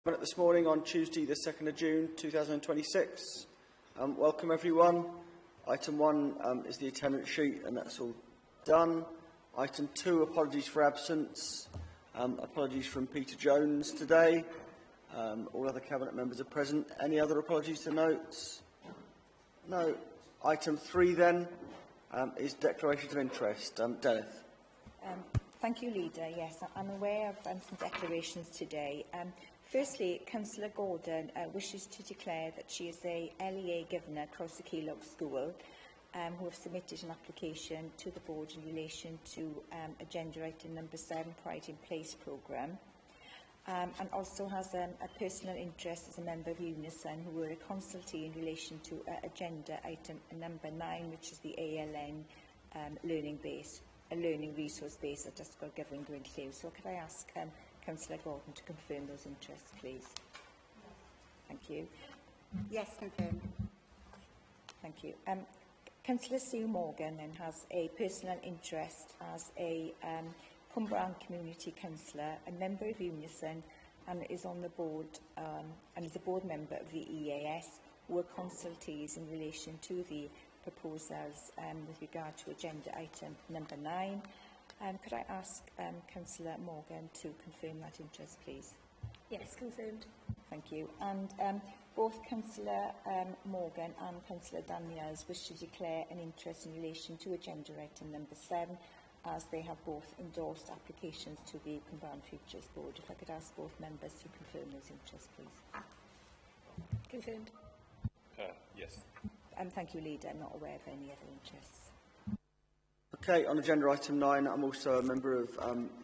This morning on Tuesday the 2nd of June 2026. Welcome everyone. Item 1 is the attendance sheet and that's all done. Item 2, apologies for absence. Apologies from Peter Jones today. All other Cabinet members are present. Any other apologies to note? No. Item 3 then is declarations of interest. Dennis. Thank you, Leader. Yes, I'm aware of some declarations today. Firstly, Councillor Gordon wishes to declare that she is a LEA governor across the Keylog School who have submitted an application to the board in relation to agenda item number 7, Pride in Place programme, and also has a personal interest as a member of Unison who were a consultee in relation to agenda item number 9, which is the ALN learning resource base at Ysgol Gyfun Gwynllywr. So could I ask Councillor Gordon to confirm those interests, please? Thank you. Yes, confirm. Thank you. Councillor Sue Morgan then has a personal interest as a Cumbraen Community Councillor, a member of Unison, and is on the board and is a board member of the EAS, who are consultees in relation to the proposals with regard to agenda item number 9. Could I ask Councillor Morgan to confirm that interest, please? Yes, confirmed. Thank you. And both Councillor Morgan and Councillor Daniels wish to declare an interest in relation to agenda item number 7, as they have both endorsed applications to the Cumbraen Futures Board. If I could ask both members to confirm those interests, please. Confirmed. Yes. Thank you, Leader. I'm not aware of any other interests. Okay, on agenda item 9, I'm also a member of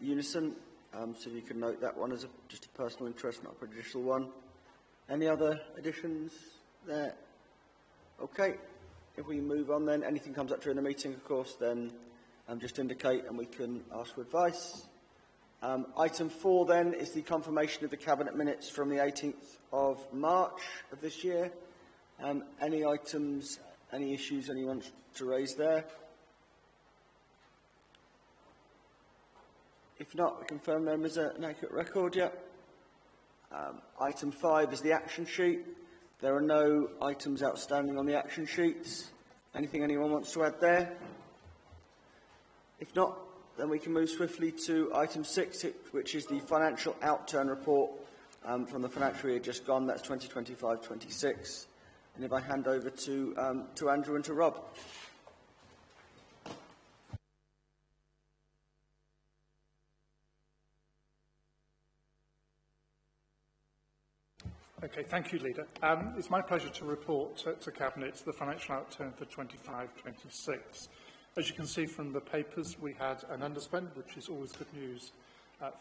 Unison, so you can note that one as just a personal interest, not a prejudicial one. Any other additions there? Okay, if we move on then, anything comes up during the meeting, of course, then just indicate and we can ask for advice. Item 4 then is the confirmation of the Cabinet minutes from the 18th of March of this year. Any items, any issues anyone wants to raise there? If not, we confirm them as an accurate record, yeah. Item 5 is the action sheet. There are no items outstanding on the action sheets. Anything anyone wants to add there? If not, then we can move swiftly to item 6, which is the financial outturn report from the financial year just gone. That's 2025-26. And if I hand over to Andrew and to Rob. Okay, thank you, Leader. It's my pleasure to report to Cabinet the financial outturn for 25-26. As you can see from the papers, we had an underspend, which is always good news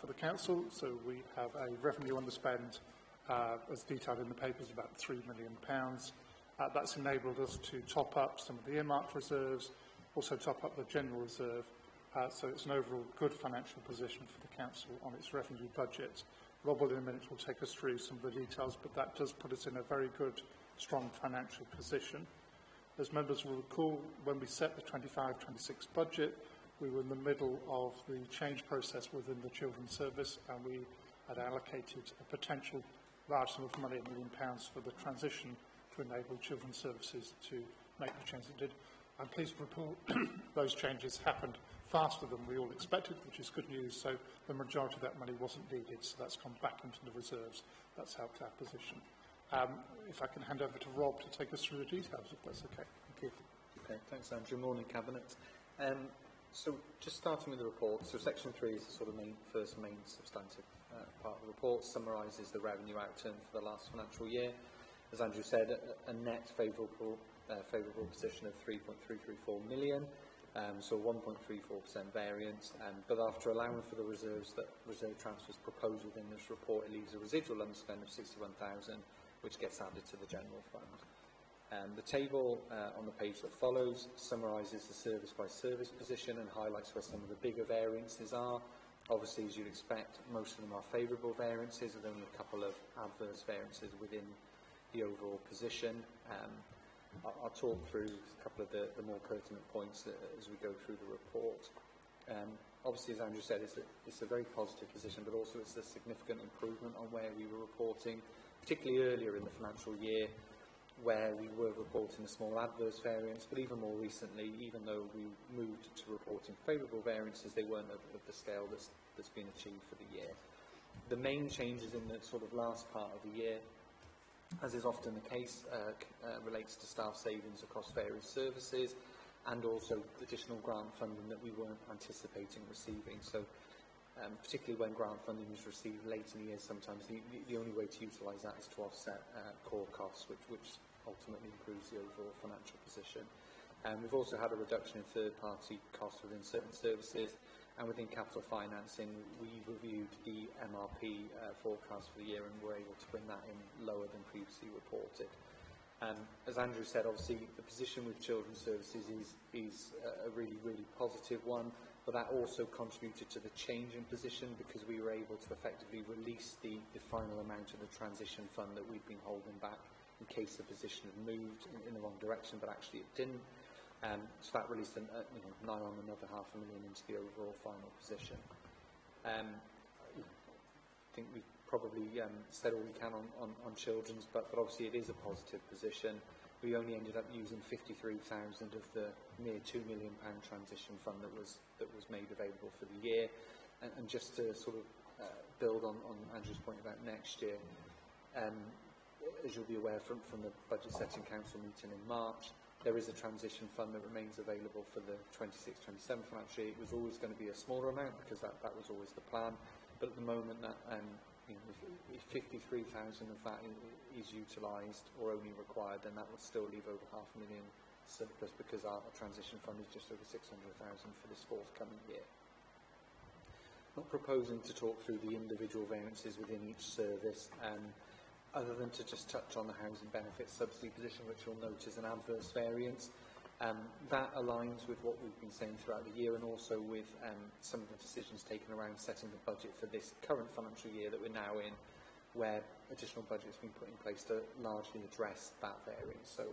for the Council. So we have a revenue underspend, as detailed in the papers, about £3 million. That's enabled us to top up some of the earmarked reserves, also top up the general reserve. So it's an overall good financial position for the Council on its revenue budget. Rob will in a minute will take us through some of the details, but that does put us in a very good, strong financial position. As members will recall, when we set the 25-26 budget, we were in the middle of the change process within the Children's Service, and we had allocated a potential large sum of money, £1 million, for the transition to enable Children's Services to make the change it did. I'm pleased to report those changes happened faster than we all expected, which is good news. So the majority of that money wasn't needed, so that's gone back into the reserves. That's helped our position. If I can hand over to Rob to take us through the details, if that's okay. Thank you. Okay, thanks, Andrew. Morning, Cabinet. So just starting with the report, so section 3 is the sort of first main substantive part of the report, summarises the revenue outturn for the last financial year. As Andrew said, a net favourable position of 3.334 million. So 1.34% variance, but after allowing for the reserve transfers proposed within this report, it leaves a residual underspend of 61,000, which gets added to the general fund. The table on the page that follows summarises the service by service position and highlights where some of the bigger variances are. Obviously, as you'd expect, most of them are favourable variances, with only a couple of adverse variances within the overall position. I'll talk through a couple of the more pertinent points as we go through the report. obviously, as Andrew said, it's a very positive position, but also it's a significant improvement on where we were reporting, particularly earlier in the financial year, where we were reporting a small adverse variance, but even more recently, even though we moved to reporting favourable variances, they weren't of the scale that's been achieved for the year. The main changes in the sort of last part of the year, as is often the case, relates to staff savings across various services and also additional grant funding that we weren't anticipating receiving. So particularly when grant funding is received late in the year, sometimes the only way to utilise that is to offset core costs, which ultimately improves the overall financial position. We've also had a reduction in third-party costs within certain services, and within capital financing, we reviewed the MRP forecast for the year and were able to bring that in lower than previously reported. As Andrew said, obviously the position with children's services is a really, really positive one, but that also contributed to the change in position because we were able to effectively release the final amount of the transition fund that we'd been holding back in case the position had moved in the wrong direction, but actually it didn't. So that released nigh on another £500,000 into the overall final position. I think we've probably said all we can on children's, but obviously it is a positive position. We only ended up using 53,000 of the near £2 million transition fund that was made available for the year. And just to sort of build on Andrew's point about next year, as you'll be aware from the Budget Setting Council meeting in March, there is a transition fund that remains available for the 26-27 financial year. It was always going to be a smaller amount because that was always the plan. But at the moment, that if 53,000 of that is utilised or only required, then that would still leave over £500,000 surplus because our transition fund is just over 600,000 for this forthcoming year. Not proposing to talk through the individual variances within each service, other than to just touch on the housing benefits subsidy position, which you'll note is an adverse variance. That aligns with what we've been saying throughout the year and also with some of the decisions taken around setting the budget for this current financial year that we're now in, where additional budget has been put in place to largely address that variance. So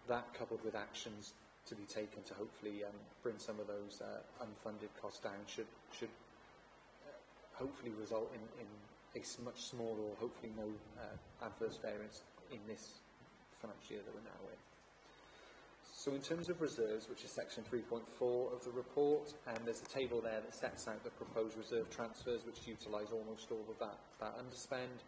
that, coupled with actions to be taken to hopefully bring some of those unfunded costs down, should hopefully result in a much smaller or hopefully no adverse variance in this financial year that we're now in. So in terms of reserves, which is section 3.4 of the report, there's a table there that sets out the proposed reserve transfers, which utilise almost all of that underspend.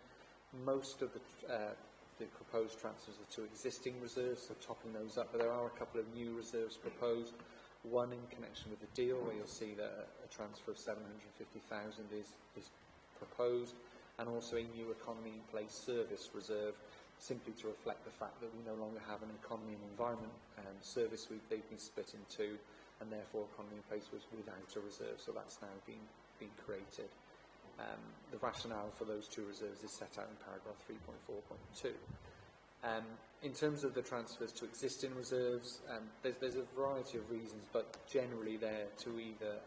Most of the proposed transfers are to existing reserves, so topping those up, but there are a couple of new reserves proposed. One in connection with the deal, where you'll see that a transfer of 750,000 is proposed, and also a new economy in place service reserve, simply to reflect the fact that we no longer have an economy and environment service they've been split in two, and therefore economy in place was without a reserve, so that's now been created. The rationale for those two reserves is set out in paragraph 3.4.2. In terms of the transfers to existing reserves, there's a variety of reasons, but generally they're to either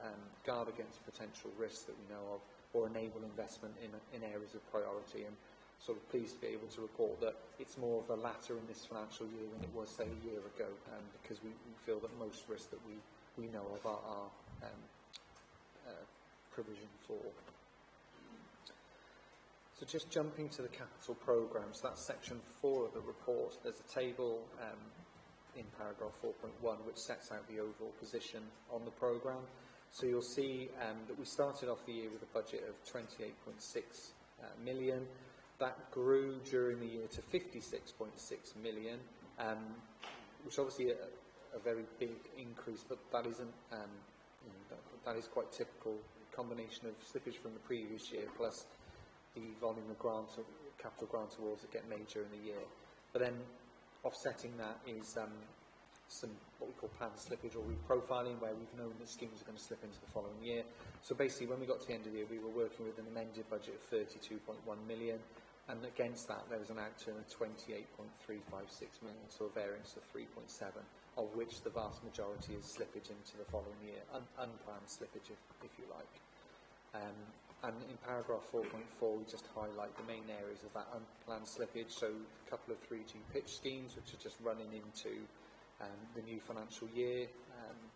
guard against potential risks that we know of or enable investment in areas of priority. And sort of pleased to be able to report that it's more of the latter in this financial year than it was, say, a year ago, because we feel that most risks that we know of are provisioned for. So just jumping to the capital programme, so that's section 4 of the report. There's a table in paragraph 4.1 which sets out the overall position on the programme. So you'll see that we started off the year with a budget of 28.6 million. That grew during the year to 56.6 million, which obviously a very big increase, but that isn't, that is quite typical. Combination of slippage from the previous year plus the volume of grants, capital grant awards that get made during the year. But then offsetting that is some what we call planned slippage or reprofiling, where we've known that schemes are going to slip into the following year. So basically, when we got to the end of the year, we were working with an amended budget of 32.1 million, and against that there was an outturn of 28.356 million, so a variance of 3.7, of which the vast majority is slippage into the following year, unplanned slippage, if you like. And in paragraph 4.4, we just highlight the main areas of that unplanned slippage. So a couple of 3G pitch schemes, which are just running into the new financial year,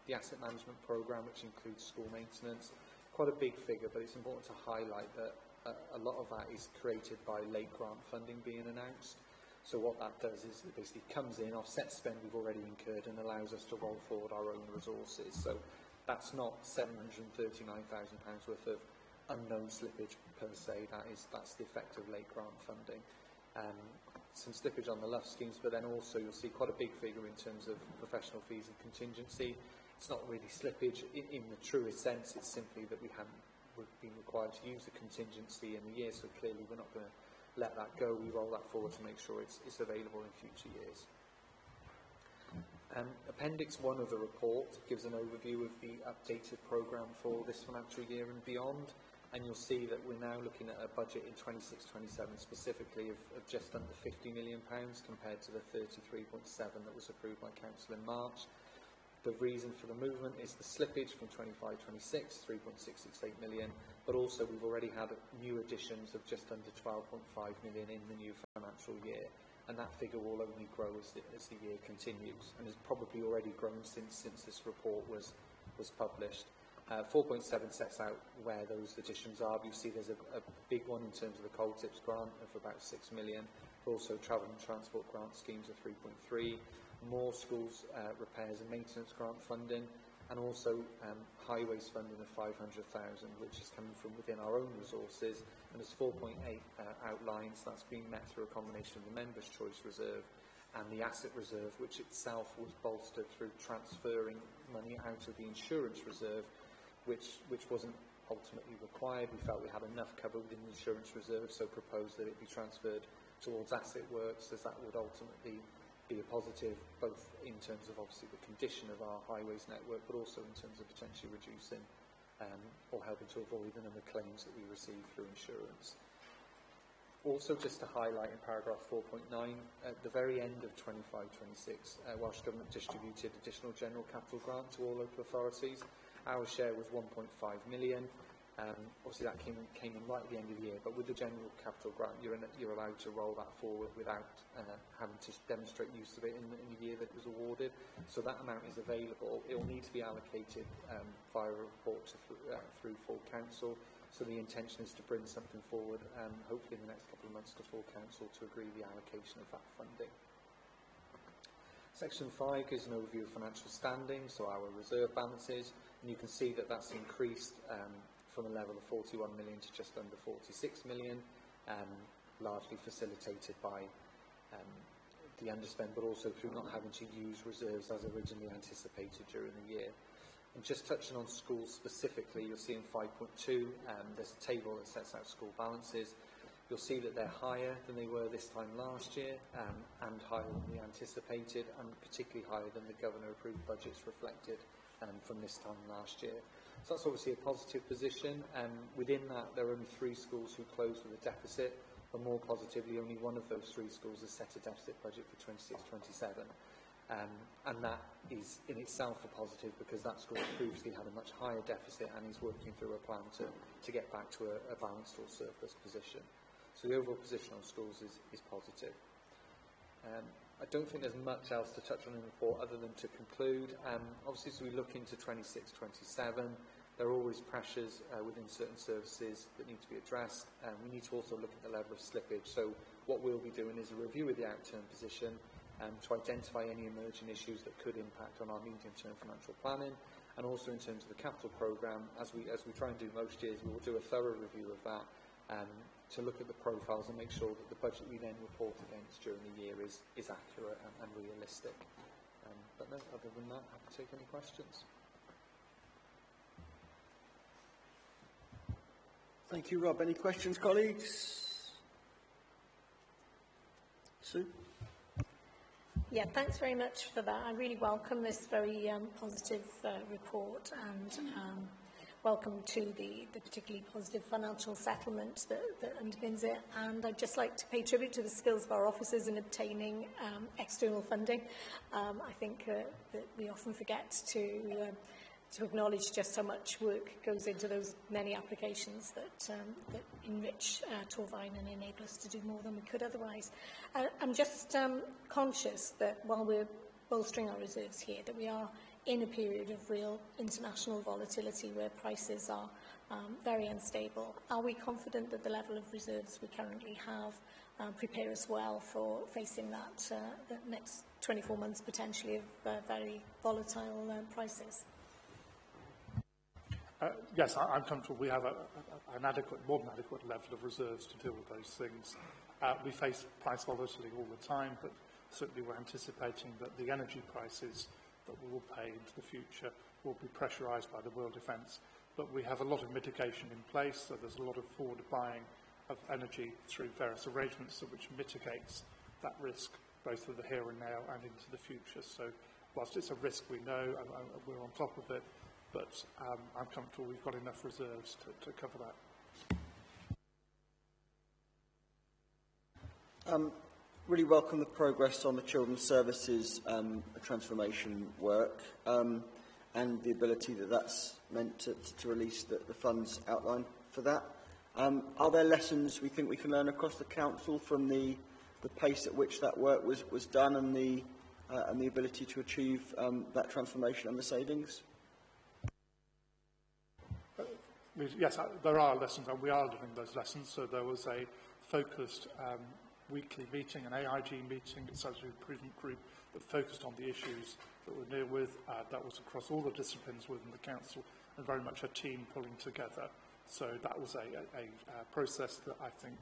the asset management programme, which includes school maintenance, quite a big figure, but it's important to highlight that a lot of that is created by late grant funding being announced. So what that does is it basically comes in, offsets spend we've already incurred, and allows us to roll forward our own resources. So that's not £739,000 worth of unknown slippage per se. That's the effect of late grant funding. Some slippage on the LUF schemes, but then also you'll see quite a big figure in terms of professional fees and contingency. It's not really slippage in the truest sense. It's simply that we've been required to use the contingency in the year, so clearly we're not going to let that go. We roll that forward to make sure it's available in future years. Appendix 1 of the report gives an overview of the updated programme for this financial year and beyond, and you'll see that we're now looking at a budget in 26-27 specifically of just under £50 million compared to the 33.7 that was approved by Council in March. The reason for the movement is the slippage from 25-26, 3.668 million, but also we've already had new additions of just under 12.5 million in the new financial year, and that figure will only grow as the year continues, and has probably already grown since this report was published. 4.7 sets out where those additions are. You see there's a big one in terms of the Coal Tips grant of about 6 million, but also travel and transport grant schemes of 3.3, more schools repairs and maintenance grant funding, and also highways funding of 500,000, which is coming from within our own resources, and as 4.8 outlines, that's being met through a combination of the Members' Choice Reserve and the Asset Reserve, which itself was bolstered through transferring money out of the Insurance Reserve, which wasn't ultimately required. We felt we had enough cover within the Insurance Reserve, so proposed that it be transferred towards Asset Works, as that would ultimately be a positive, both in terms of obviously the condition of our highways network, but also in terms of potentially reducing or helping to avoid the number of claims that we receive through insurance. Also, just to highlight in paragraph 4.9, at the very end of 25-26, Welsh Government distributed additional general capital grant to all local authorities. Our share was 1.5 million. Obviously that came in right at the end of the year, but with the general capital grant you're allowed to roll that forward without having to demonstrate use of it in the year that it was awarded. So that amount is available. It will need to be allocated via a report through full council. So the intention is to bring something forward, hopefully in the next couple of months, to full council to agree the allocation of that funding. Section 5 gives an overview of financial standing, so our reserve balances, and you can see that that's increased from a level of 41 million to just under 46 million, largely facilitated by the underspend, but also through not having to use reserves as originally anticipated during the year. And just touching on schools specifically, you'll see in 5.2, there's a table that sets out school balances. You'll see that they're higher than they were this time last year, and higher than we anticipated, and particularly higher than the governor-approved budgets reflected from this time last year. So that's obviously a positive position. Within that, there are only 3 schools who closed with a deficit, but more positively, only one of those 3 schools has set a deficit budget for 26-27. And that is in itself a positive, because that school previously had a much higher deficit and is working through a plan to get back to a balanced or surplus position. So the overall position on schools is positive. I don't think there's much else to touch on in the report other than to conclude. Obviously, as we look into 26-27, there are always pressures within certain services that need to be addressed. We need to also look at the level of slippage. So what we'll be doing is a review of the outturn position to identify any emerging issues that could impact on our medium-term financial planning, and also in terms of the capital programme, as we try and do most years, we will do a thorough review of that to look at the profiles and make sure that the budget we then report against during the year is accurate and realistic. But no, other than that, happy to take any questions. Thank you, Rob. Any questions, colleagues? Sue? Yeah, thanks very much for that. I really welcome this very positive report, and welcome to the particularly positive financial settlement that underpins it. And I'd just like to pay tribute to the skills of our officers in obtaining external funding. I think that we often forget to acknowledge just how much work goes into those many applications that enrich Torfaen and enable us to do more than we could otherwise. I'm just conscious that while we're bolstering our reserves here, that we are in a period of real international volatility where prices are very unstable. Are we confident that the level of reserves we currently have prepare us well for facing that the next 24 months potentially of very volatile prices? Yes, I'm comfortable we have an adequate, more than adequate level of reserves to deal with those things. We face price volatility all the time, but certainly we're anticipating that the energy prices that we will pay into the future will be pressurised by the world events. But we have a lot of mitigation in place, so there's a lot of forward buying of energy through various arrangements which mitigates that risk, both for the here and now and into the future. So whilst it's a risk we know, and we're on top of it, but I'm comfortable we've got enough reserves to cover that. Really welcome the progress on the Children's Services transformation work and the ability that that's meant to release the funds outlined for that. Are there lessons we think we can learn across the Council from the pace at which that work was done and the ability to achieve that transformation and the savings? Yes, there are lessons, and we are learning those lessons. So there was a focused weekly meeting, an AIG meeting, a Strategy Improvement Group that focused on the issues that we're near with. That was across all the disciplines within the Council, and very much a team pulling together. So that was a process that I think,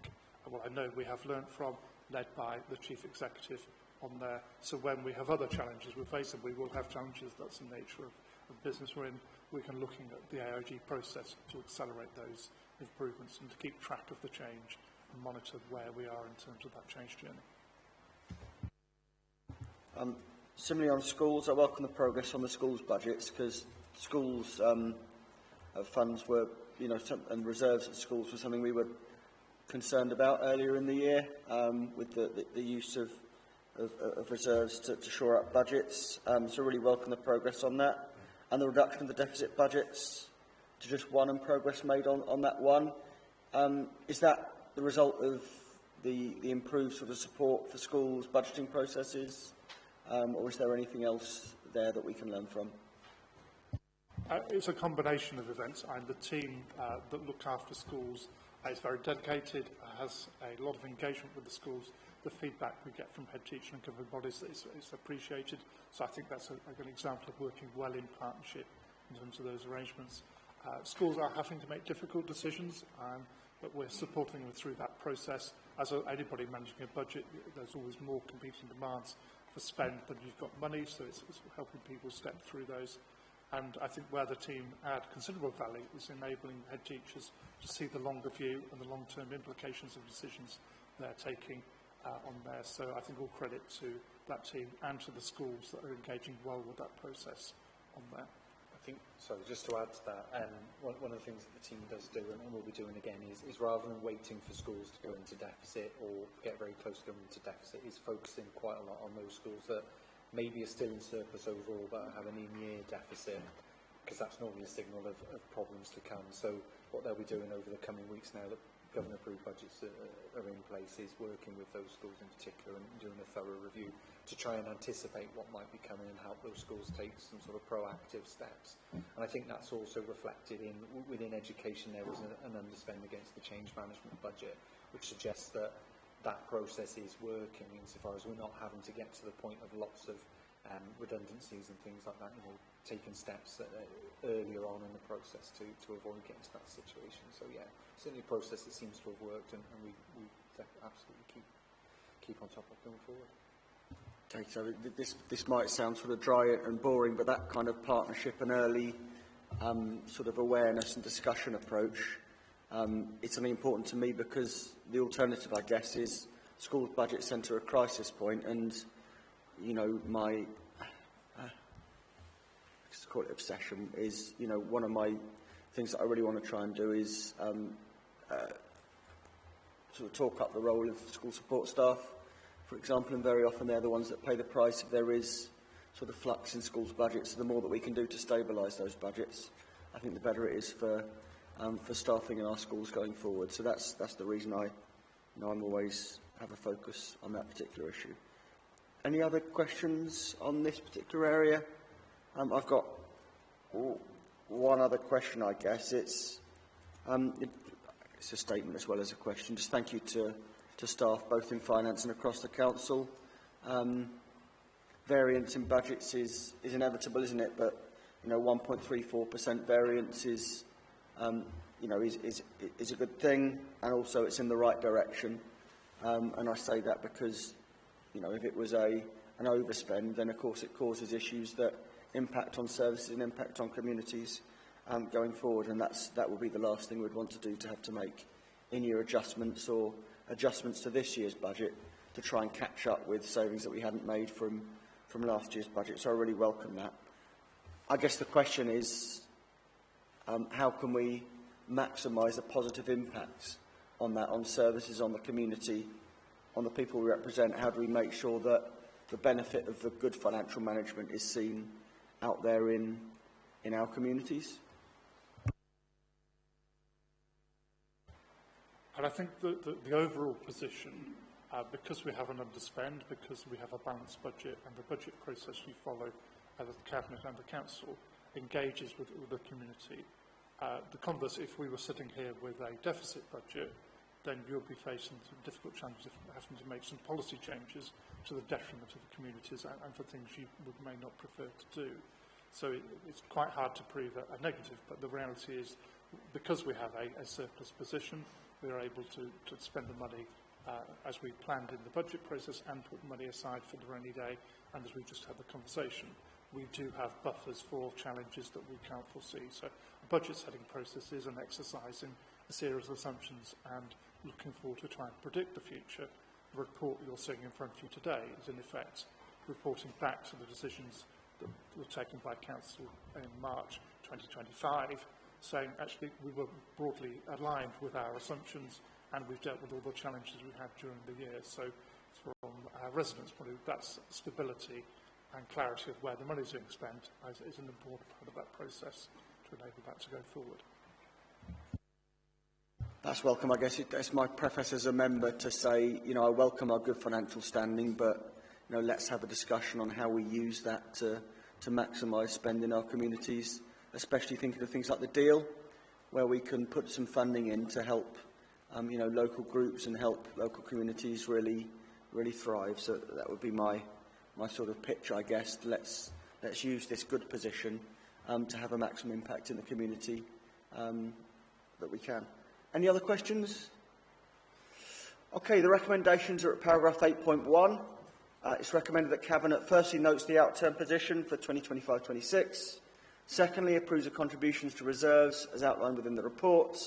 well, I know we have learnt from, led by the Chief Executive on there. So when we have other challenges we're facing, we will have challenges, that's the nature of business we're in. We can looking at the AIG process to accelerate those improvements and to keep track of the change and monitor where we are in terms of that change journey. Similarly on schools, I welcome the progress on the schools budgets because schools funds were, and reserves at schools were something we were concerned about earlier in the year with the use of reserves to shore up budgets. So really welcome the progress on that. And the reduction of the deficit budgets to just one and progress made on that one. Is that the result of the improved sort of support for schools, budgeting processes, or is there anything else there that we can learn from? It's a combination of events, and the team that look after schools is very dedicated, has a lot of engagement with the schools. The feedback we get from head teacher and government bodies is appreciated. So I think that's a good example of working well in partnership in terms of those arrangements. Schools are having to make difficult decisions, but we're supporting them through that process. As anybody managing a budget, there's always more competing demands for spend than you've got money, so it's helping people step through those. And I think where the team add considerable value is enabling head teachers to see the longer view and the long-term implications of decisions they're taking on there. So I think all credit to that team and to the schools that are engaging well with that process on there. I think, sorry, just to add to that, one of the things that the team does do, and will be doing again, is rather than waiting for schools to go into deficit or get very close to going into deficit, is focusing quite a lot on those schools that maybe are still in surplus overall but have an in-year deficit, because that's normally a signal of problems to come. So what they'll be doing over the coming weeks now that government-approved budgets are in place is working with those schools in particular and doing a thorough review to try and anticipate what might be coming and help those schools take some sort of proactive steps. And I think that's also reflected within education. There was an underspend against the change management budget, which suggests that that process is working insofar as we're not having to get to the point of lots of redundancies and things like that, taking steps earlier on in the process to avoid getting to that situation. So yeah, certainly a process that seems to have worked, and we absolutely keep on top of going forward. Okay, so this might sound sort of dry and boring, but that kind of partnership and early sort of awareness and discussion approach, it's something important to me because the alternative, I guess, is schools' budgets enter a crisis point, and my let's call it obsession is one of my things that I really want to try and do is sort of talk up the role of school support staff, for example, and very often they're the ones that pay the price if there is sort of flux in schools' budgets. So the more that we can do to stabilise those budgets, I think the better it is for staffing in our schools going forward. So that's the reason I'm always have a focus on that particular issue. Any other questions on this particular area? I've got one other question, I guess. It's It's a statement as well as a question. Just thank you to staff, both in finance and across the council. Variance in budgets is inevitable, isn't it? But 1.34% variance is a good thing, and also it's in the right direction. And I say that because if it was an overspend, then of course it causes issues that impact on services and impact on communities going forward, and that will be the last thing we'd want to do, to have to make in-year adjustments or adjustments to this year's budget to try and catch up with savings that we hadn't made from last year's budget. So I really welcome that. I guess the question is, how can we maximise the positive impacts on that, on services, on the community, on the people we represent? How do we make sure that the benefit of the good financial management is seen out there in our communities? And I think the overall position, because we have an underspend, because we have a balanced budget, and the budget process you follow as the Cabinet and the Council engages with the community. The converse, if we were sitting here with a deficit budget, then you'll be facing some difficult challenges of having to make some policy changes to the detriment of the communities and for things you may not prefer to do. So it's quite hard to prove a negative, but the reality is, because we have a surplus position, we are able to spend the money as we planned in the budget process and put money aside for the rainy day, and as we just had the conversation, we do have buffers for challenges that we can't foresee. So a budget setting process is an exercise in a series of assumptions and looking forward to try and predict the future. The report you're seeing in front of you today is in effect reporting back to the decisions that were taken by Council in March 2025, saying actually we were broadly aligned with our assumptions and we've dealt with all the challenges we had during the year. So from our residents' point of view, that's stability and clarity of where the money is being spent is an important part of that process to enable that to go forward. That's welcome. I guess it's my preface as a member to say, I welcome our good financial standing, but let's have a discussion on how we use that to maximise spend in our communities, especially thinking of things like the deal, where we can put some funding in to help local groups and help local communities really thrive. So that would be my sort of pitch, I guess. Let's use this good position to have a maximum impact in the community that we can. Any other questions? Okay, the recommendations are at paragraph 8.1. It's recommended that Cabinet firstly notes the outturn position for 2025-26, secondly approves the contributions to reserves as outlined within the report,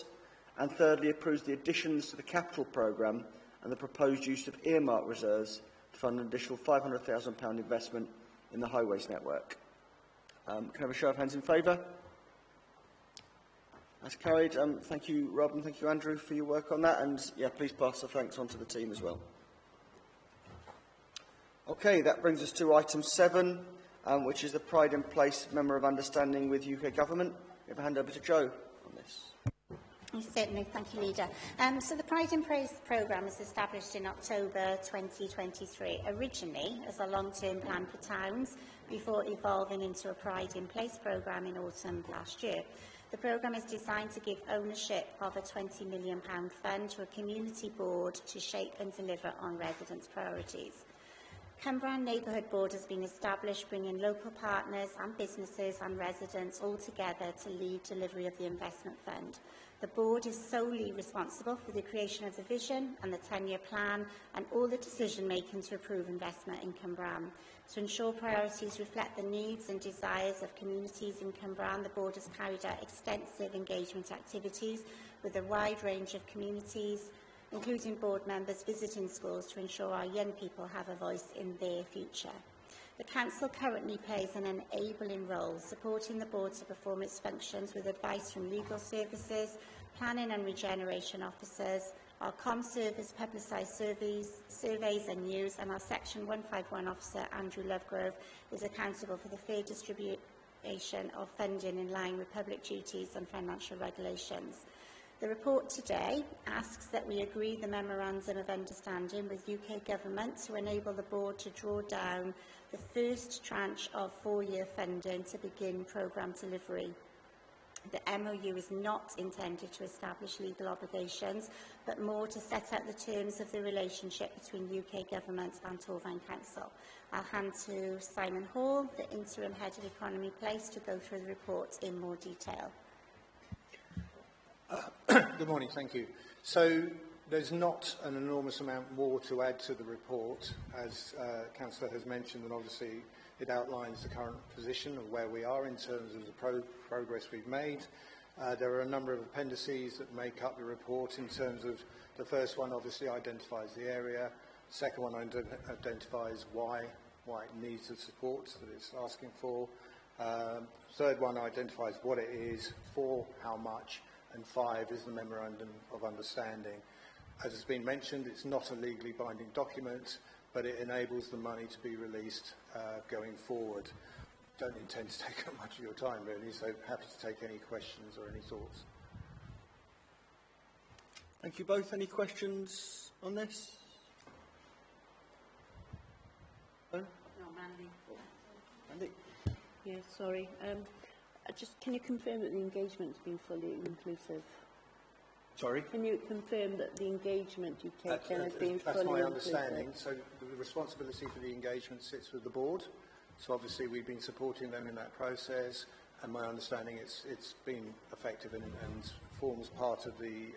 and thirdly approves the additions to the capital programme and the proposed use of earmark reserves to fund an additional £500,000 investment in the highways network. Can I have a show of hands in favour? That's carried. Thank you, Rob, and thank you, Andrew, for your work on that. And please pass the thanks on to the team as well. Okay, that brings us to item 7, which is the Pride in Place Memorandum of Understanding with UK Government. I'll have a hand over to Jo on this. Certainly, thank you, Leader. So the Pride in Place programme was established in October 2023, originally as a long-term plan for towns, before evolving into a Pride in Place programme in autumn last year. The programme is designed to give ownership of a £20 million fund to a community board to shape and deliver on residents' priorities. Cumbrian Neighbourhood Board has been established, bringing local partners and businesses and residents all together to lead delivery of the investment fund. The board is solely responsible for the creation of the vision and the 10-year plan and all the decision-making to approve investment in Cumbrian. To ensure priorities reflect the needs and desires of communities in Cumbrian, the board has carried out extensive engagement activities with a wide range of communities, including board members visiting schools to ensure our young people have a voice in their future. The Council currently plays an enabling role, supporting the board to perform its functions with advice from legal services, planning and regeneration officers, our comm service publicised surveys and news, and our Section 151 officer, Andrew Lovegrove, is accountable for the fair distribution of funding in line with public duties and financial regulations. The report today asks that we agree the Memorandum of Understanding with UK Government to enable the board to draw down the first tranche of 4-year funding to begin programme delivery. the MOU is not intended to establish legal obligations, but more to set out the terms of the relationship between UK Government and Torfaen Council. I'll hand to Simon Hall, the Interim Head of Economy Place, to go through the report in more detail. Good morning, thank you. So there's not an enormous amount more to add to the report, as Councillor has mentioned, and obviously it outlines the current position of where we are in terms of the progress we've made. There are a number of appendices that make up the report in terms of the first one obviously identifies the area, the second one identifies why it needs the support that it's asking for, third one identifies what it is, for how much, and 5 is the Memorandum of Understanding. As has been mentioned, it's not a legally binding document, but it enables the money to be released going forward. Don't intend to take up much of your time, really, so happy to take any questions or any thoughts. Thank you both. Any questions on this? No, Mandy. Andy? Yeah, sorry. Can you confirm that the engagement's been fully inclusive? Sorry? Can you confirm that the engagement you've taken has been fully inclusive? That's my understanding. So the responsibility for the engagement sits with the board. So obviously we've been supporting them in that process, and my understanding it's been effective and forms part of the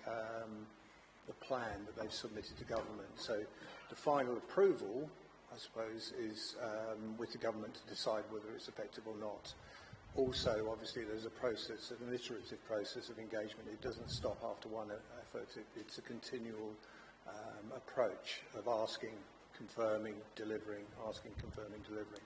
plan that they've submitted to government. So the final approval, I suppose, is with the government to decide whether it's effective or not. Also, obviously, there's a process, an iterative process of engagement. It doesn't stop after one effort. It's a continual approach of asking, confirming, delivering, asking, confirming, delivering.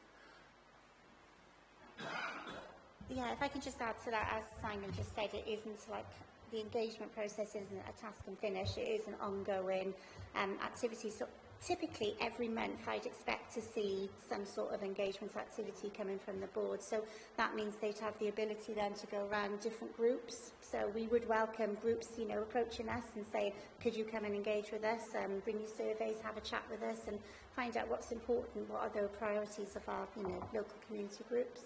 Yeah, if I can just add to that, as Simon just said, it isn't like the engagement process isn't a task and finish. It is an ongoing activity. So typically every month I'd expect to see some sort of engagement activity coming from the board. So that means they'd have the ability then to go around different groups. So we would welcome groups, you know, approaching us and say, could you come and engage with us, bring your surveys, have a chat with us and find out what's important, what are the priorities of our, you know, local community groups.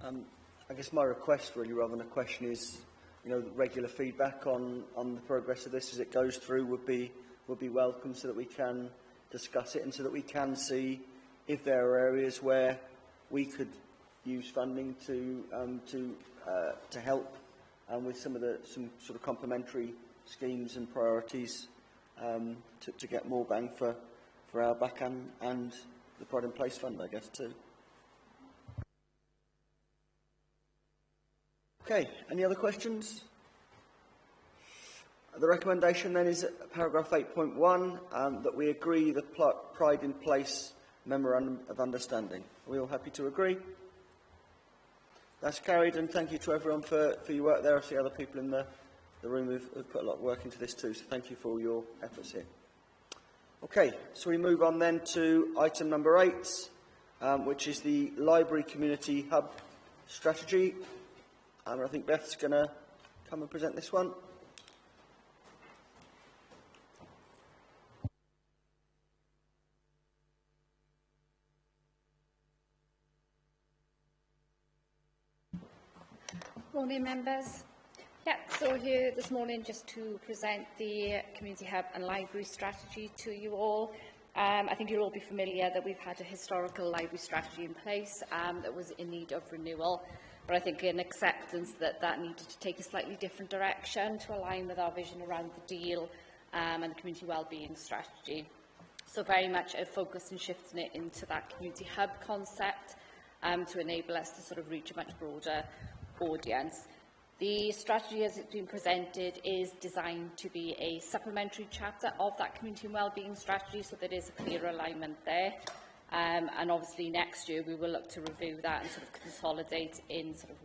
I guess my request, really, rather than a question, is, you know, regular feedback on the progress of this as it goes through would be welcome, so that we can discuss it and so that we can see if there are areas where we could use funding to help with some sort of complementary schemes and priorities to get more bang for our buck and the Pride in Place Fund, I guess, too. Okay, any other questions? The recommendation then is paragraph 8.1 that we agree the Pride in Place Memorandum of Understanding. Are we all happy to agree? That's carried, and thank you to everyone for your work there. I see other people in the room who've put a lot of work into this too, so thank you for all your efforts here. Okay, so we move on then to item number 8, which is the Library Community Hub Strategy. I think Beth's going to come and present this one. Morning, members. So we're here this morning just to present the Community Hub and Library Strategy to you all. I think you'll all be familiar that we've had a historical library strategy in place that was in need of renewal. But I think an acceptance that needed to take a slightly different direction to align with our vision around the deal and the community wellbeing strategy. So very much a focus in shifting it into that community hub concept to enable us to sort of reach a much broader audience. The strategy as it's been presented is designed to be a supplementary chapter of that community and wellbeing strategy, so there is a clear alignment there. And obviously next year we will look to review that and sort of consolidate in sort of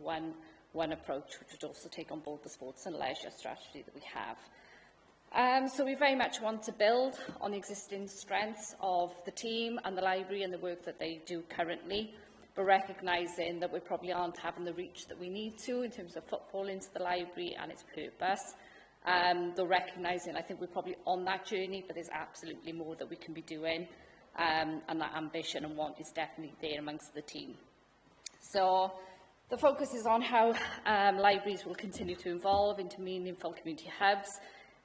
one approach, which would also take on board the sports and leisure strategy that we have. So we very much want to build on the existing strengths of the team and the library and the work that they do currently, but recognising that we probably aren't having the reach that we need to in terms of footfall into the library and its purpose. Though recognising, I think we're probably on that journey, but there's absolutely more that we can be doing. And that ambition and want is definitely there amongst the team. So the focus is on how libraries will continue to evolve into meaningful community hubs,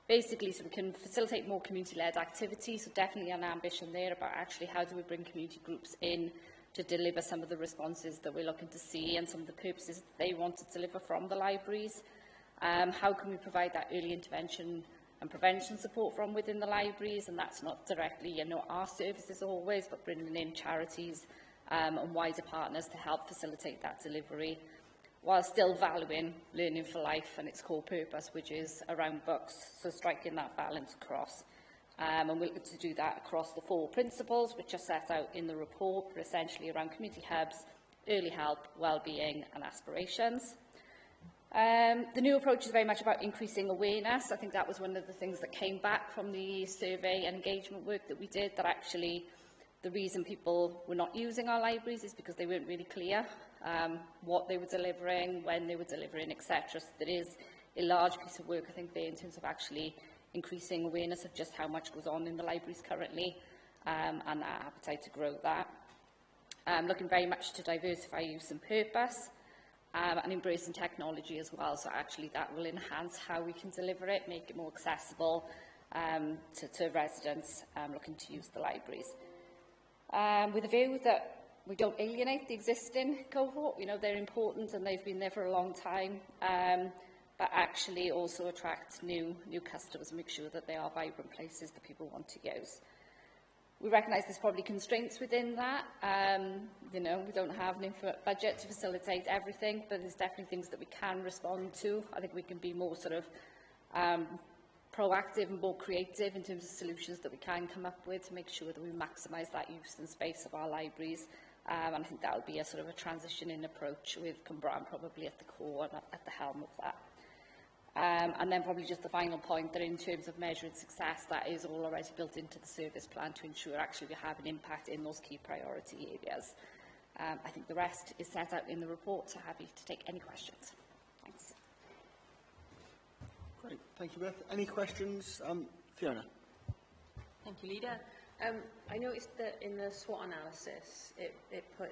basically so we can facilitate more community-led activity. So definitely an ambition there about actually how do we bring community groups in to deliver some of the responses that we're looking to see and some of the purposes that they want to deliver from the libraries. How can we provide that early intervention and prevention support from within the libraries, and that's not directly, our services always, but bringing in charities and wider partners to help facilitate that delivery, while still valuing learning for life and its core purpose, which is around books, so striking that balance across. And we're looking to do that across the 4 principles, which are set out in the report, but essentially around community hubs, early help, wellbeing and aspirations. The new approach is very much about increasing awareness. I think that was one of the things that came back from the survey and engagement work that we did, that actually the reason people were not using our libraries is because they weren't really clear what they were delivering, when they were delivering, etc. So there is a large piece of work, I think, there in terms of actually increasing awareness of just how much goes on in the libraries currently and our appetite to grow that. Looking very much to diversify use and purpose. And embracing technology as well, so actually that will enhance how we can deliver it, make it more accessible to residents looking to use the libraries. With a view that we don't alienate the existing cohort, they're important and they've been there for a long time, but actually also attract new customers and make sure that they are vibrant places that people want to use. We recognise there's probably constraints within that. We don't have an infinite budget to facilitate everything, but there's definitely things that we can respond to. I think we can be more sort of proactive and more creative in terms of solutions that we can come up with to make sure that we maximise that use and space of our libraries. And I think that will be a sort of a transitioning approach with Cumbrae probably at the core and at the helm of that. And then probably just the final point, that in terms of measuring success, that is all already built into the service plan to ensure actually we have an impact in those key priority areas. I think the rest is set out in the report, so happy to take any questions. Thanks. Great, thank you, Beth. Any questions? Fiona. Thank you, Leader. I noticed that in the SWOT analysis, it put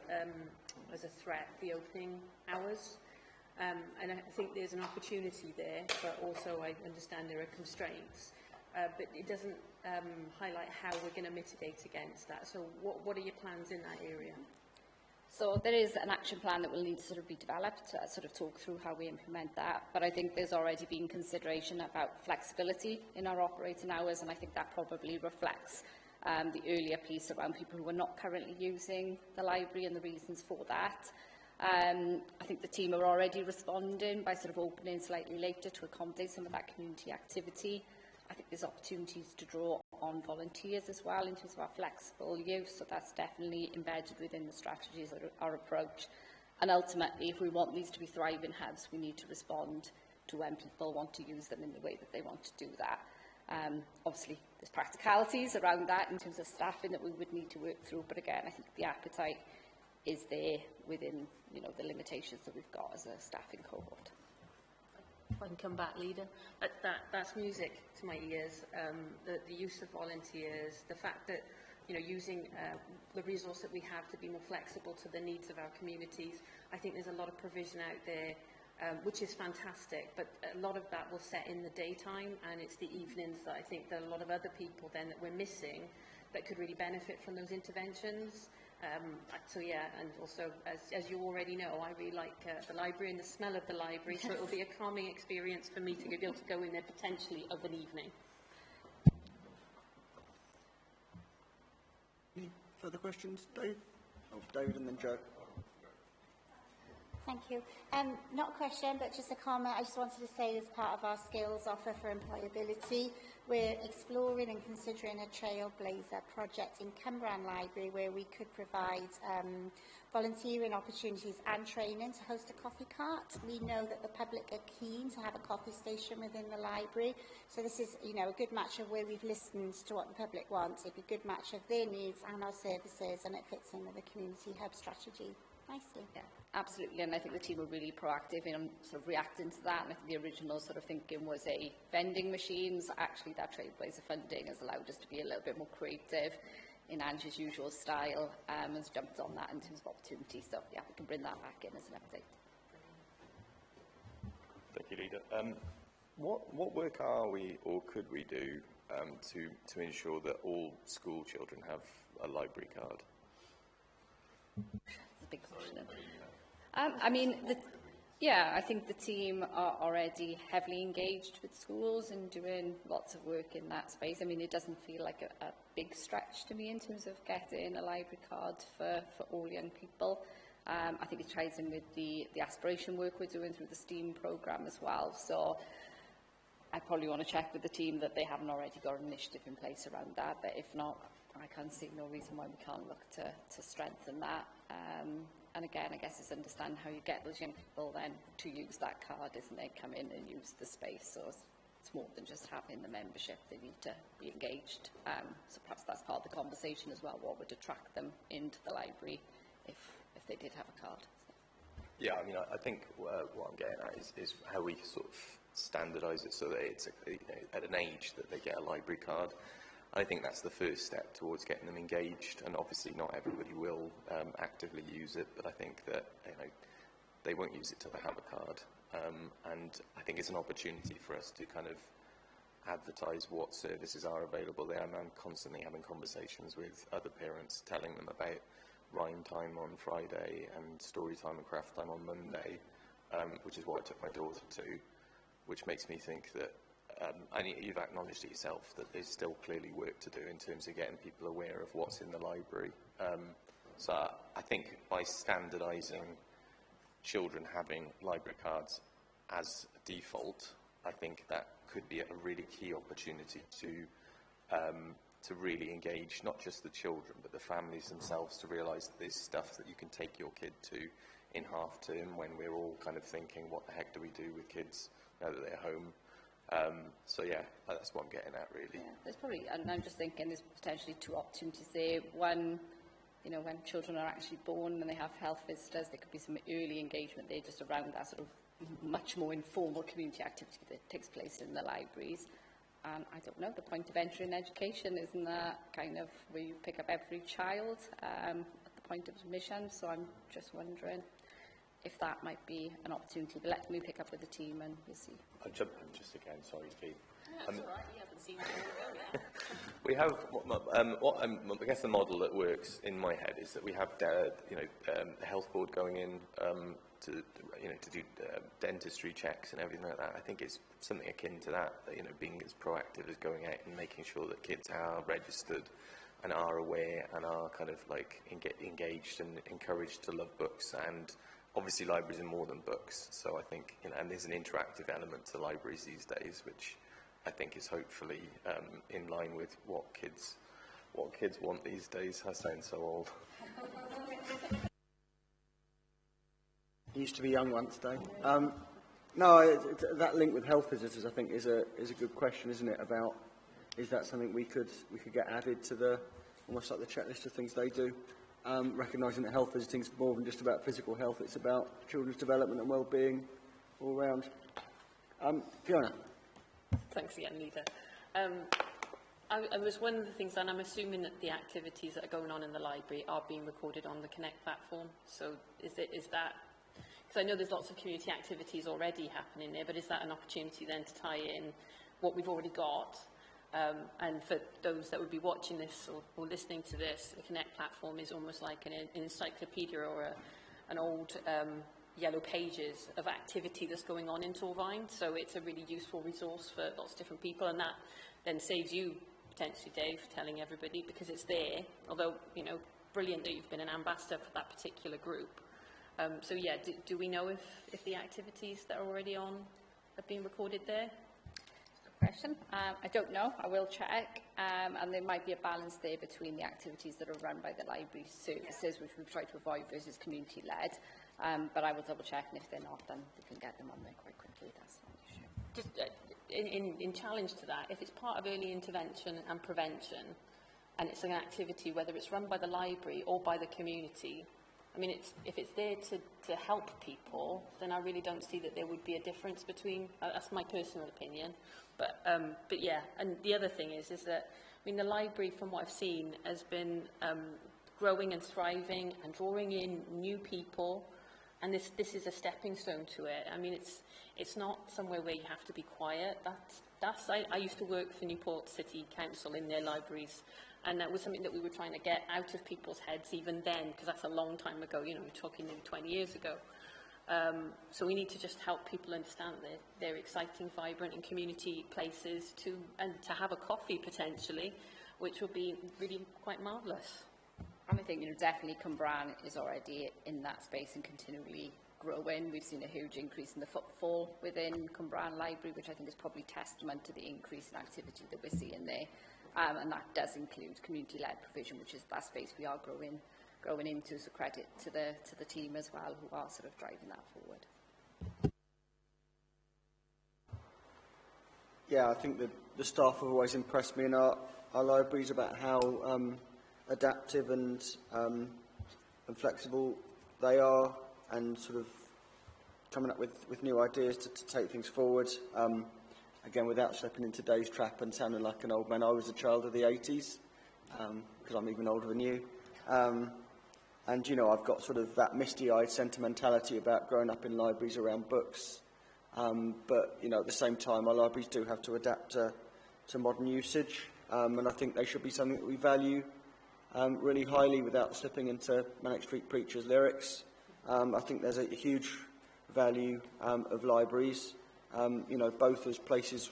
as a threat the opening hours. And I think there's an opportunity there, but also I understand there are constraints. But it doesn't highlight how we're going to mitigate against that. So what are your plans in that area? So there is an action plan that will need to sort of be developed to sort of talk through how we implement that. But I think there's already been consideration about flexibility in our operating hours, and I think that probably reflects the earlier piece around people who are not currently using the library and the reasons for that. I think the team are already responding by sort of opening slightly later to accommodate some of that community activity. I think there's opportunities to draw on volunteers as well in terms of our flexible use, so that's definitely embedded within the strategies of our approach. And ultimately, if we want these to be thriving hubs, we need to respond to when people want to use them in the way that they want to do that. Obviously, there's practicalities around that in terms of staffing that we would need to work through, but again, I think the appetite is there within the limitations that we've got as a staffing cohort. If I can come back, Leader. That's music to my ears. The use of volunteers, the fact that using the resource that we have to be more flexible to the needs of our communities. I think there's a lot of provision out there, which is fantastic, but a lot of that will set in the daytime, and it's the evenings that I think there are a lot of other people then that we're missing that could really benefit from those interventions. So yeah, and also, as you already know, I really like the library and the smell of the library, so it will be a calming experience for me to be able to go in there potentially of an evening. Any further questions, Dave? Oh, David and then Joe. Thank you. Not a question, but just a comment. I just wanted to say, as part of our skills offer for employability, we're exploring and considering a Trailblazer project in Cumbrae Library where we could provide volunteering opportunities and training to host a coffee cart. We know that the public are keen to have a coffee station within the library, so this is, a good match of where we've listened to what the public wants. It'd be a good match of their needs and our services, and it fits in with the community hub strategy. nicely. Yeah, absolutely, and I think the team were really proactive in sort of reacting to that, and I think the original sort of thinking was a vending machines. Actually, that Trailblazer funding has allowed us to be a little bit more creative in Angie's usual style, and has jumped on that in terms of opportunity. So, yeah, we can bring that back in as an update. Thank you, Leader. What work are we, or could we do, to ensure that all school children have a library card? It's a big question. I mean, I think the team are already heavily engaged with schools and doing lots of work in that space. I mean, it doesn't feel like a big stretch to me in terms of getting a library card for all young people. I think it ties in with the aspiration work we're doing through the STEAM programme as well. So I probably want to check with the team that they haven't already got an initiative in place around that. But if not, I can't see no reason why we can't look to strengthen that. And again, I guess it's understand how you get those young people then to use that card, isn't it? Come in and use the space. So it's more than just having the membership. They need to be engaged. So perhaps that's part of the conversation as well. What would attract them into the library if they did have a card? So. Yeah, I mean, I think what I'm getting at is how we sort of standardise it so that it's at an age that they get a library card. I think that's the first step towards getting them engaged, and obviously not everybody will actively use it, but I think that they won't use it till they have a card, and I think it's an opportunity for us to kind of advertise what services are available there, and I'm constantly having conversations with other parents telling them about rhyme time on Friday and story time and craft time on Monday, which is what I took my daughter to, which makes me think that you've acknowledged it yourself that there's still clearly work to do in terms of getting people aware of what's in the library. So I think by standardising children having library cards as a default, I think that could be a really key opportunity to really engage not just the children but the families themselves, to realise that there's stuff that you can take your kid to in half term when we're all kind of thinking, what the heck do we do with kids now that they're home? So yeah, that's what I'm getting at, really. Yeah, there's probably, and I'm just thinking there's potentially two opportunities there. One, when children are actually born and they have health visitors, there could be some early engagement there just around that sort of much more informal community activity that takes place in the libraries. And I don't know, the point of entry in education, isn't that kind of where you pick up every child at the point of admission? So I'm just wondering if that might be an opportunity. But let me pick up with the team and we'll see. I'll jump in just again, sorry, Kate. No, it's all right, you haven't seen it. We have, I guess the model that works in my head is that we have, the health board going in to do dentistry checks and everything like that. I think it's something akin to that, being as proactive as going out and making sure that kids are registered and are aware and are kind of like engaged and encouraged to love books. And obviously libraries are more than books, so I think, and there's an interactive element to libraries these days, which I think is hopefully in line with what kids want these days. I sound so old. You used to be young once, Dave. No, that link with health visitors, I think, is a good question, isn't it? About, is that something we could get added to the, almost like the checklist of things they do? Recognising that health visiting is more than just about physical health; it's about children's development and well-being all round. Fiona. Thanks again, Leader. I was one of the things, and I'm assuming that the activities that are going on in the library are being recorded on the Connect platform. So is that, because I know there's lots of community activities already happening there, but is that an opportunity then to tie in what we've already got? And for those that would be watching this or listening to this, the Connect platform is almost like an encyclopedia or an old yellow pages of activity that's going on in Torvine. So it's a really useful resource for lots of different people, and that then saves you potentially, Dave, telling everybody, because it's there. Although, brilliant that you've been an ambassador for that particular group. So yeah, do we know if the activities that are already on have been recorded there? Question. I don't know. I will check, and there might be a balance there between the activities that are run by the library services, which we've tried to avoid, versus community-led. But I will double check, and if they're not, then we can get them on there quite quickly. That's not an issue. Just in challenge to that, if it's part of early intervention and prevention, and it's an activity, whether it's run by the library or by the community, I mean, if it's there to help people, then I really don't see that there would be a difference between, that's my personal opinion. But yeah, and the other thing is that, I mean, the library, from what I've seen, has been growing and thriving and drawing in new people. And this is a stepping stone to it. I mean, it's not somewhere where you have to be quiet. I used to work for Newport City Council in their libraries, and that was something that we were trying to get out of people's heads even then, because that's a long time ago. You know, we're talking nearly 20 years ago. So we need to just help people understand that they're exciting, vibrant, and community places to have a coffee potentially, which would be really quite marvellous. And I think, definitely Cwmbran is already in that space and continually growing. We've seen a huge increase in the footfall within Cwmbran Library, which I think is probably testament to the increase in activity that we're seeing there. And that does include community-led provision, which is that space we are growing into. So credit to the team as well, who are sort of driving that forward. Yeah, I think the staff have always impressed me in our libraries about how adaptive and flexible they are, and sort of coming up with new ideas to take things forward. Again, without slipping into today's trap and sounding like an old man, I was a child of the 80s, because I'm even older than you. And, I've got sort of that misty-eyed sentimentality about growing up in libraries around books. But, at the same time, our libraries do have to adapt to modern usage. And I think they should be something that we value really highly without slipping into Manic Street Preacher's lyrics. I think there's a huge value of libraries, both as places,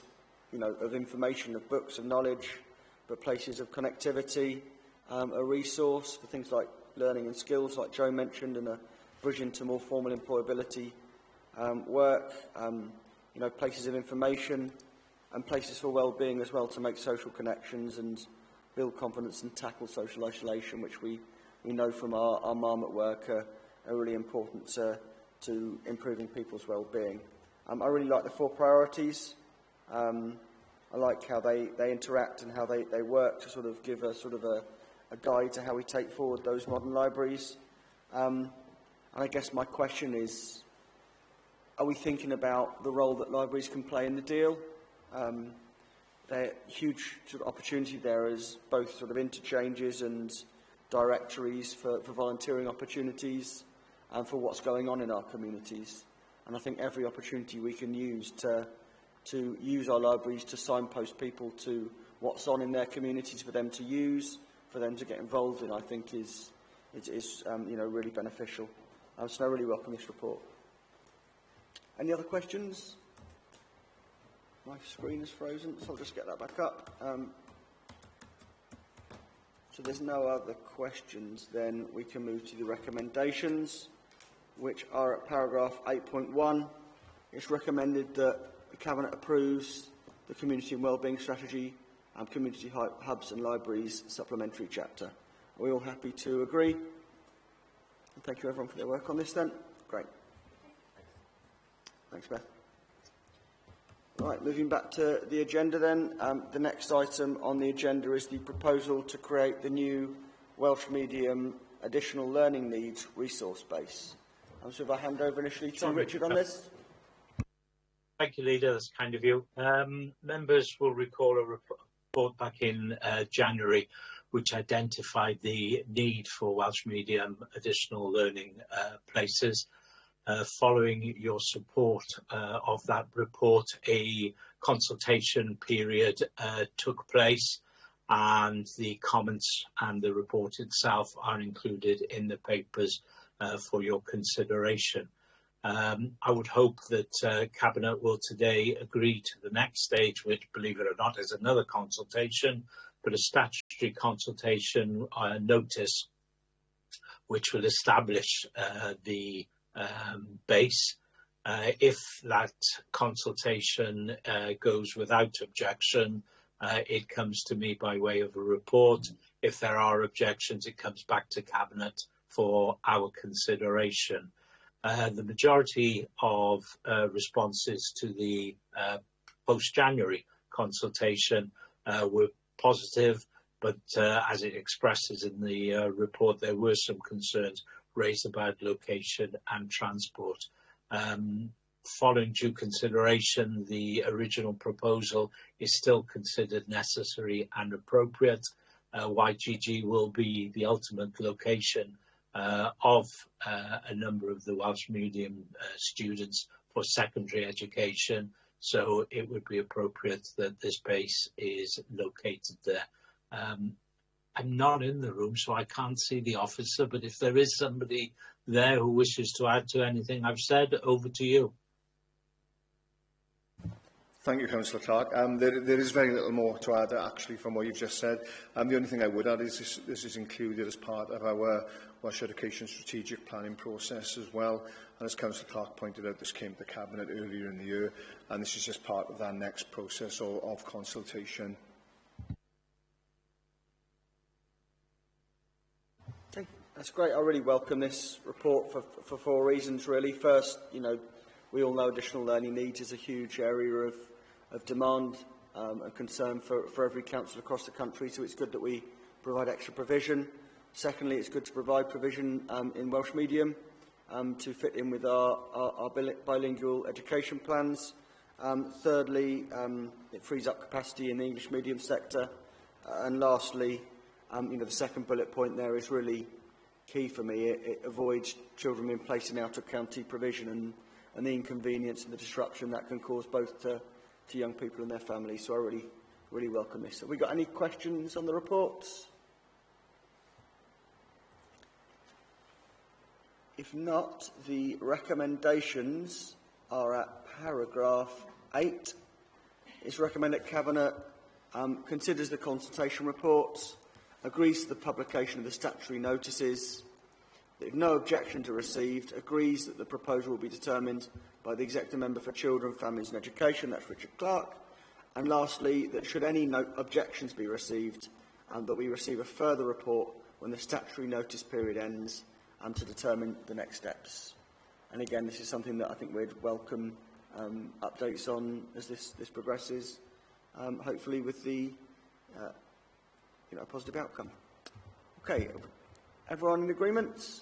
of information, of books, of knowledge, but places of connectivity, a resource for things like learning and skills, like Joe mentioned, and a bridge to more formal employability work, places of information, and places for well-being as well, to make social connections and build confidence and tackle social isolation, which we know from our Marmot work are really important to improving people's well-being. I really like the 4 priorities. I like how they interact and how they work to sort of give a guide to how we take forward those modern libraries. And I guess my question is, are we thinking about the role that libraries can play in the deal? There's huge sort of opportunity there as both sort of interchanges and directories for volunteering opportunities and for what's going on in our communities. And I think every opportunity we can use to use our libraries to signpost people to what's on in their communities for them to use, for them to get involved in, I think is really beneficial. So I really welcome this report. Any other questions? My screen is frozen, so I'll just get that back up. So there's no other questions, then we can move to the recommendations, which are at paragraph 8.1. It's recommended that the Cabinet approves the Community and Wellbeing Strategy and Community Hubs and Libraries supplementary chapter. Are we all happy to agree? And thank you everyone for their work on this then. Great. Thanks, Beth. Right, moving back to the agenda then. The next item on the agenda is the proposal to create the new Welsh Medium Additional Learning Needs resource base. So if I hand over initially to Richard on this. Thank you, Leader. That's kind of you. Members will recall a report back in January which identified the need for Welsh Medium additional learning places. Following your support of that report, a consultation period took place, and the comments and the report itself are included in the papers for your consideration. I would hope that Cabinet will today agree to the next stage, which, believe it or not, is another consultation, but a statutory consultation notice, which will establish the base. If that consultation goes without objection, it comes to me by way of a report. If there are objections, it comes back to Cabinet for our consideration. The majority of responses to the post-January consultation were positive, but as it expresses in the report, there were some concerns raise about location and transport. Following due consideration, the original proposal is still considered necessary and appropriate. YGG will be the ultimate location of a number of the Welsh medium students for secondary education, so it would be appropriate that this base is located there. I'm not in the room, so I can't see the officer, but if there is somebody there who wishes to add to anything I've said, over to you. Thank you, Councillor Clark. There is very little more to add, actually, from what you've just said. The only thing I would add is this is included as part of our Welsh Education strategic planning process as well. And as Councillor Clark pointed out, this came to the Cabinet earlier in the year, and this is just part of that next process of consultation. Okay, that's great. I really welcome this report for 4 reasons, really. First, we all know additional learning needs is a huge area of demand and concern for every council across the country, so it's good that we provide extra provision. Secondly, it's good to provide provision in Welsh medium to fit in with our bilingual education plans. Thirdly, it frees up capacity in the English medium sector. And lastly, the second bullet point there is really key for me. It avoids children being placed in out-of-county provision and the inconvenience and the disruption that can cause both to young people and their families. So I really welcome this. Have we got any questions on the reports? If not, the recommendations are at paragraph 8. It's recommended that Cabinet considers the consultation reports, agrees to the publication of the statutory notices, that if no objections are received, agrees that the proposal will be determined by the Executive Member for Children, Families and Education, that's Richard Clark, and lastly, that should any objections be received, that we receive a further report when the statutory notice period ends to determine the next steps. And again, this is something that I think we'd welcome updates on as this progresses, hopefully with the a positive outcome. Okay, everyone in agreement?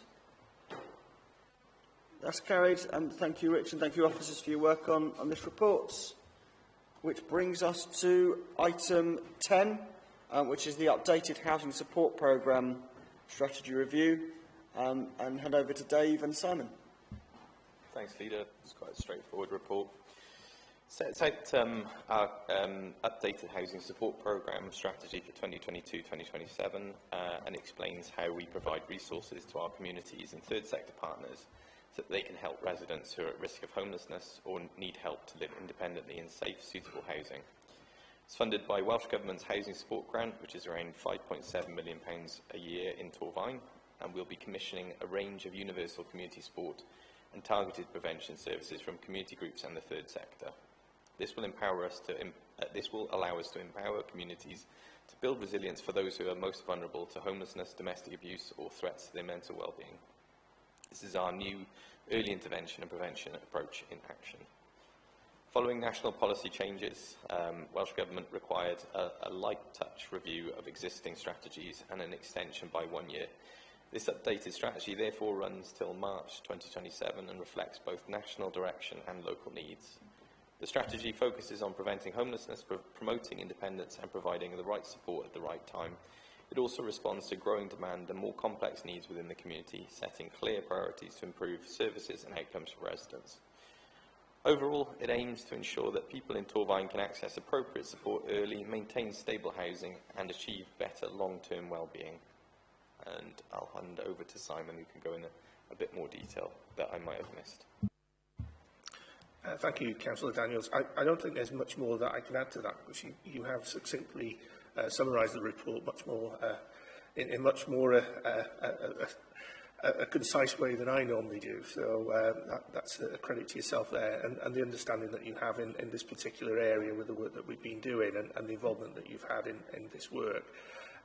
That's carried, and thank you, Rich, and thank you, officers, for your work on this report. Which brings us to item 10, which is the updated Housing Support Programme Strategy Review, and hand over to Dave and Simon. Thanks, Leader. It's quite a straightforward report. Sets out our updated housing support programme strategy for 2022-2027 and explains how we provide resources to our communities and third sector partners so that they can help residents who are at risk of homelessness or need help to live independently in safe, suitable housing. It's funded by Welsh Government's Housing Support Grant, which is around £5.7 million a year in Torfaen, and we'll be commissioning a range of universal community support and targeted prevention services from community groups and the third sector. This will allow us to empower communities to build resilience for those who are most vulnerable to homelessness, domestic abuse or threats to their mental well-being. This is our new early intervention and prevention approach in action. Following national policy changes, Welsh Government required a light touch review of existing strategies and an extension by 1 year. This updated strategy therefore runs till March 2027 and reflects both national direction and local needs. The strategy focuses on preventing homelessness, promoting independence and providing the right support at the right time. It also responds to growing demand and more complex needs within the community, setting clear priorities to improve services and outcomes for residents. Overall, it aims to ensure that people in Torfaen can access appropriate support early, maintain stable housing and achieve better long-term well-being. And I'll hand over to Simon, who can go in a bit more detail that I might have missed. Thank you, Councillor Daniels. I don't think there's much more that I can add to that, because you have succinctly summarised the report much more in much more a concise way than I normally do. So that's a credit to yourself there, and the understanding that you have in this particular area with the work that we've been doing and the involvement that you've had in this work.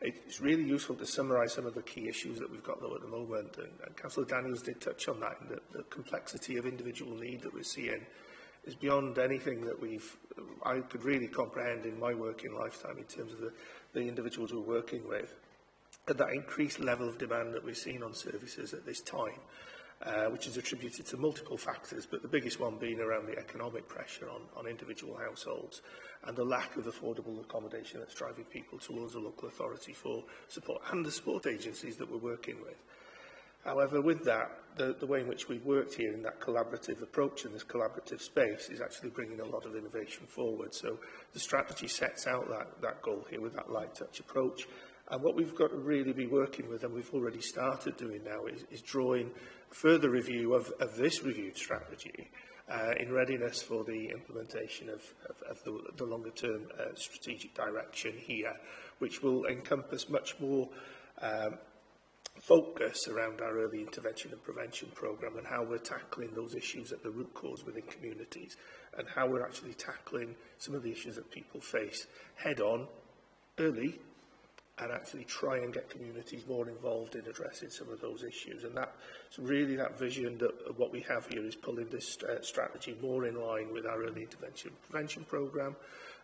It's really useful to summarise some of the key issues that we've got though at the moment, and Councillor Daniels did touch on that, and the complexity of individual need that we're seeing is beyond anything that I could really comprehend in my working lifetime in terms of the individuals we're working with. at that increased level of demand that we're seeing on services at this time, which is attributed to multiple factors, but the biggest one being around the economic pressure on individual households and the lack of affordable accommodation that's driving people towards the local authority for support, and the support agencies that we're working with. However, with that, the way in which we've worked here in that collaborative approach in this collaborative space is actually bringing a lot of innovation forward. So the strategy sets out that goal here with that light touch approach. And what we've got to really be working with, and we've already started doing now, is drawing a further review of this reviewed strategy in readiness for the implementation of the longer-term strategic direction here, which will encompass much more focus around our early intervention and prevention programme and how we're tackling those issues at the root cause within communities and how we're actually tackling some of the issues that people face head-on, early, and actually try and get communities more involved in addressing some of those issues. And that's really that vision that what we have here is pulling this strategy more in line with our early intervention and prevention programme,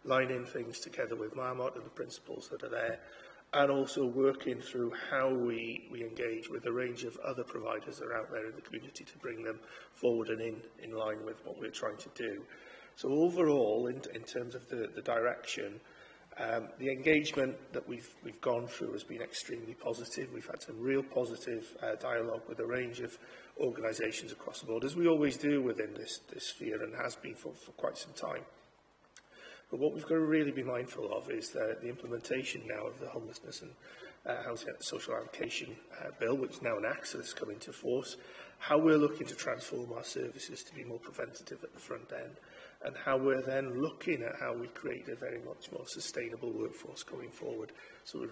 lining things together with Marmot and the principles that are there, and also working through how we engage with a range of other providers that are out there in the community to bring them forward and in line with what we're trying to do. So overall, in terms of the direction, the engagement that we've gone through has been extremely positive. We've had some real positive dialogue with a range of organisations across the board, as we always do within this sphere and has been for quite some time. But what we've got to really be mindful of is the implementation now of the Homelessness and Housing and Social Allocation Bill, which is now an act that's come into force, how we're looking to transform our services to be more preventative at the front end, and how we're then looking at how we create a very much more sustainable workforce going forward, so we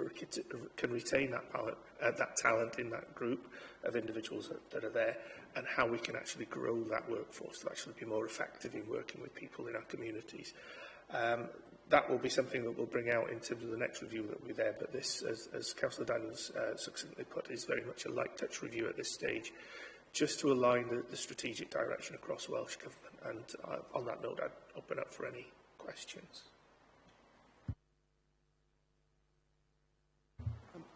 can retain that talent in that group of individuals that are there, and how we can actually grow that workforce to actually be more effective in working with people in our communities. That will be something that we'll bring out in terms of the next review that will be there, but this, as Councillor Daniels succinctly put, is very much a light touch review at this stage, just to align the strategic direction across Welsh Government. And on that note, I'd open up for any questions.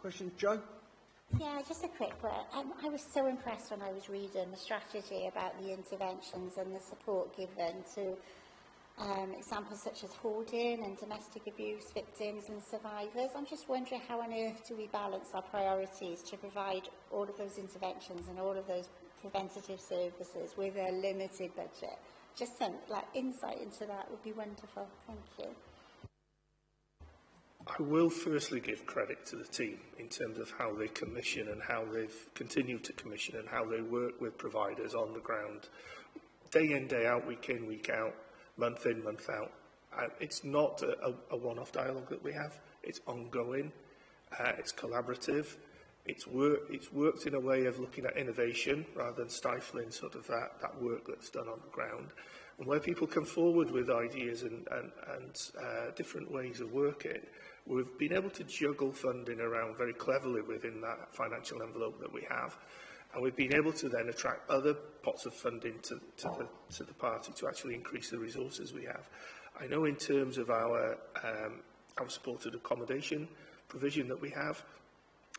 Questions, Joe? Yeah, just a quick one. I was so impressed when I was reading the strategy about the interventions and the support given to examples such as hoarding and domestic abuse victims and survivors. I'm just wondering how on earth do we balance our priorities to provide all of those interventions and all of those preventative services with a limited budget? Just some insight into that would be wonderful. Thank you. I will firstly give credit to the team in terms of how they commission and how they've continued to commission and how they work with providers on the ground, day in, day out, week in, week out, month in, month out. It's not a one-off dialogue that we have. It's ongoing. It's collaborative. It's worked in a way of looking at innovation rather than stifling sort of that work that's done on the ground. And where people come forward with ideas and different ways of working, we've been able to juggle funding around very cleverly within that financial envelope that we have. And we've been able to then attract other pots of funding to the party to actually increase the resources we have. I know in terms of our supported accommodation provision that we have,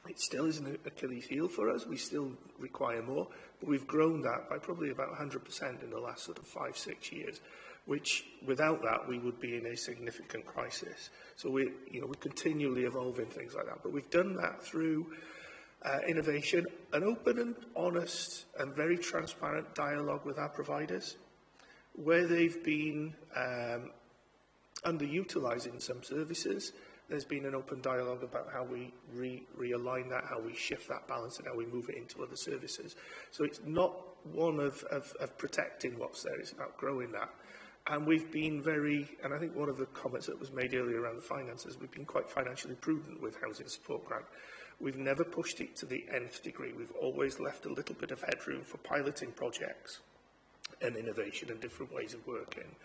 it still is an Achilles heel for us. We still require more, but we've grown that by probably about 100% in the last sort of 5-6 years, which without that we would be in a significant crisis. So we're continually evolving things like that, but we've done that through innovation, an open and honest and very transparent dialogue with our providers, where they've been underutilising some services. There's been an open dialogue about how we realign that, how we shift that balance and how we move it into other services. So it's not one of protecting what's there, it's about growing that. And we've been and I think one of the comments that was made earlier around the finances, we've been quite financially prudent with Housing Support Grant. We've never pushed it to the nth degree. We've always left a little bit of headroom for piloting projects and innovation and different ways of working.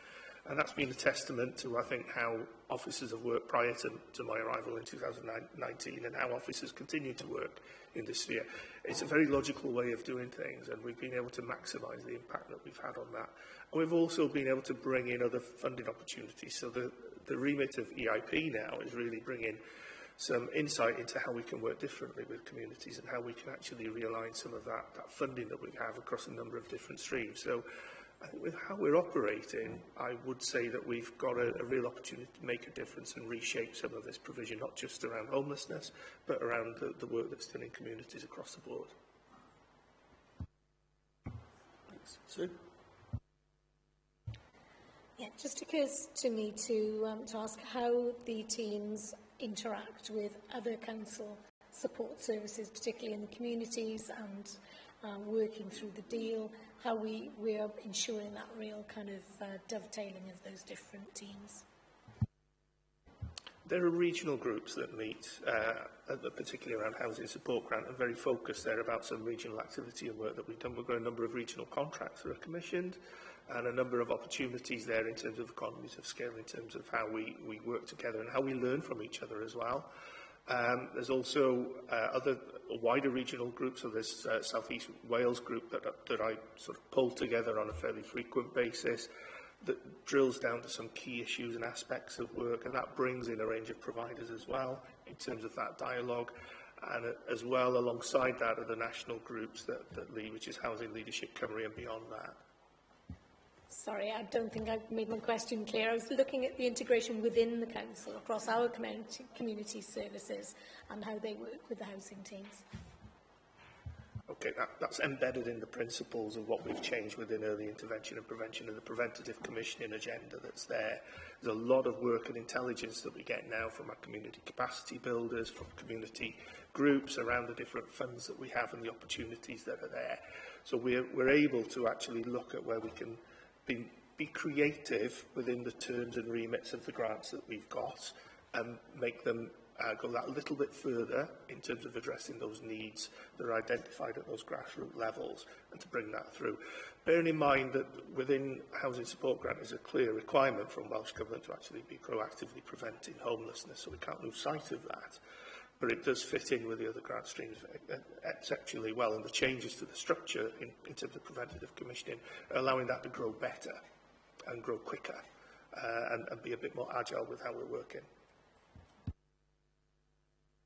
And that's been a testament to, I think, how officers have worked prior to my arrival in 2019 and how officers continue to work in this sphere. It's a very logical way of doing things, and we've been able to maximise the impact that we've had on that. And we've also been able to bring in other funding opportunities. So the remit of EIP now is really bringing some insight into how we can work differently with communities and how we can actually realign some of that funding that we have across a number of different streams. So I think with how we're operating, I would say that we've got a real opportunity to make a difference and reshape some of this provision, not just around homelessness, but around the work that's done in communities across the board. Thanks. Sue? Yeah, it just occurs to me to ask how the teams interact with other council support services, particularly in the communities, and working through the deal, how we are ensuring that real kind of dovetailing of those different teams. There are regional groups that meet, particularly around housing support grant, and very focused there about some regional activity and work that we've done. We've got a number of regional contracts that are commissioned, and a number of opportunities there in terms of economies of scale, in terms of how we work together and how we learn from each other as well. There's also other wider regional groups, so there's South East Wales group that I sort of pull together on a fairly frequent basis, that drills down to some key issues and aspects of work, and that brings in a range of providers as well in terms of that dialogue. And as well, alongside that, are the national groups that lead, which is Housing Leadership Cymru and beyond that. Sorry, I don't think I've made my question clear. I was looking at the integration within the council across our community services and how they work with the housing teams. Okay, that's embedded in the principles of what we've changed within early intervention and prevention and the preventative commissioning agenda that's there. There's a lot of work and intelligence that we get now from our community capacity builders, from community groups around the different funds that we have and the opportunities that are there. So we're able to actually look at where we can be creative within the terms and remits of the grants that we've got and make them go that little bit further in terms of addressing those needs that are identified at those grassroots levels and to bring that through. Bearing in mind that within Housing Support Grant is a clear requirement from Welsh Government to actually be proactively preventing homelessness, so we can't lose sight of that. But it does fit in with the other grant streams exceptionally well, and the changes to the structure in terms of preventative commissioning are allowing that to grow better and grow quicker and be a bit more agile with how we're working.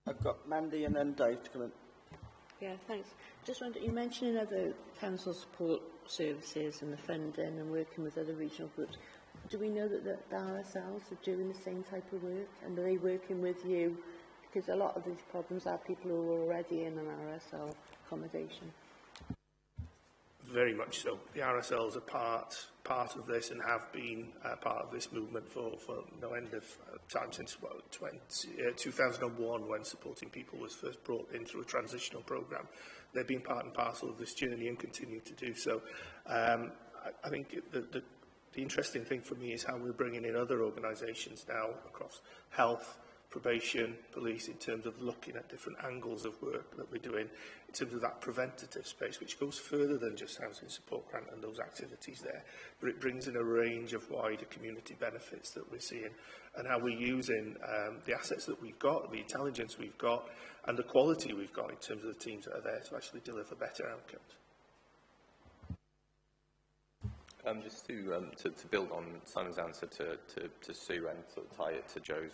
I've got Mandy and then Dave to come in. Yeah, thanks. Just wondered, you mentioned other council support services and the funding and working with other regional groups. Do we know that the RSLs are doing the same type of work, and are they working with you? Because a lot of these problems are people who are already in an RSL accommodation. Very much so. The RSLs are part of this and have been part of this movement for no end of time since 2001, when supporting people was first brought in through a transitional programme. They've been part and parcel of this journey and continue to do so. I think the interesting thing for me is how we're bringing in other organisations now across health, probation, police, in terms of looking at different angles of work that we're doing in terms of that preventative space, which goes further than just housing support grant and those activities there, but it brings in a range of wider community benefits that we're seeing, and how we're using the assets that we've got, the intelligence we've got, and the quality we've got in terms of the teams that are there to actually deliver better outcomes. Just to build on Simon's answer to Sue and sort of tie it to Joe's,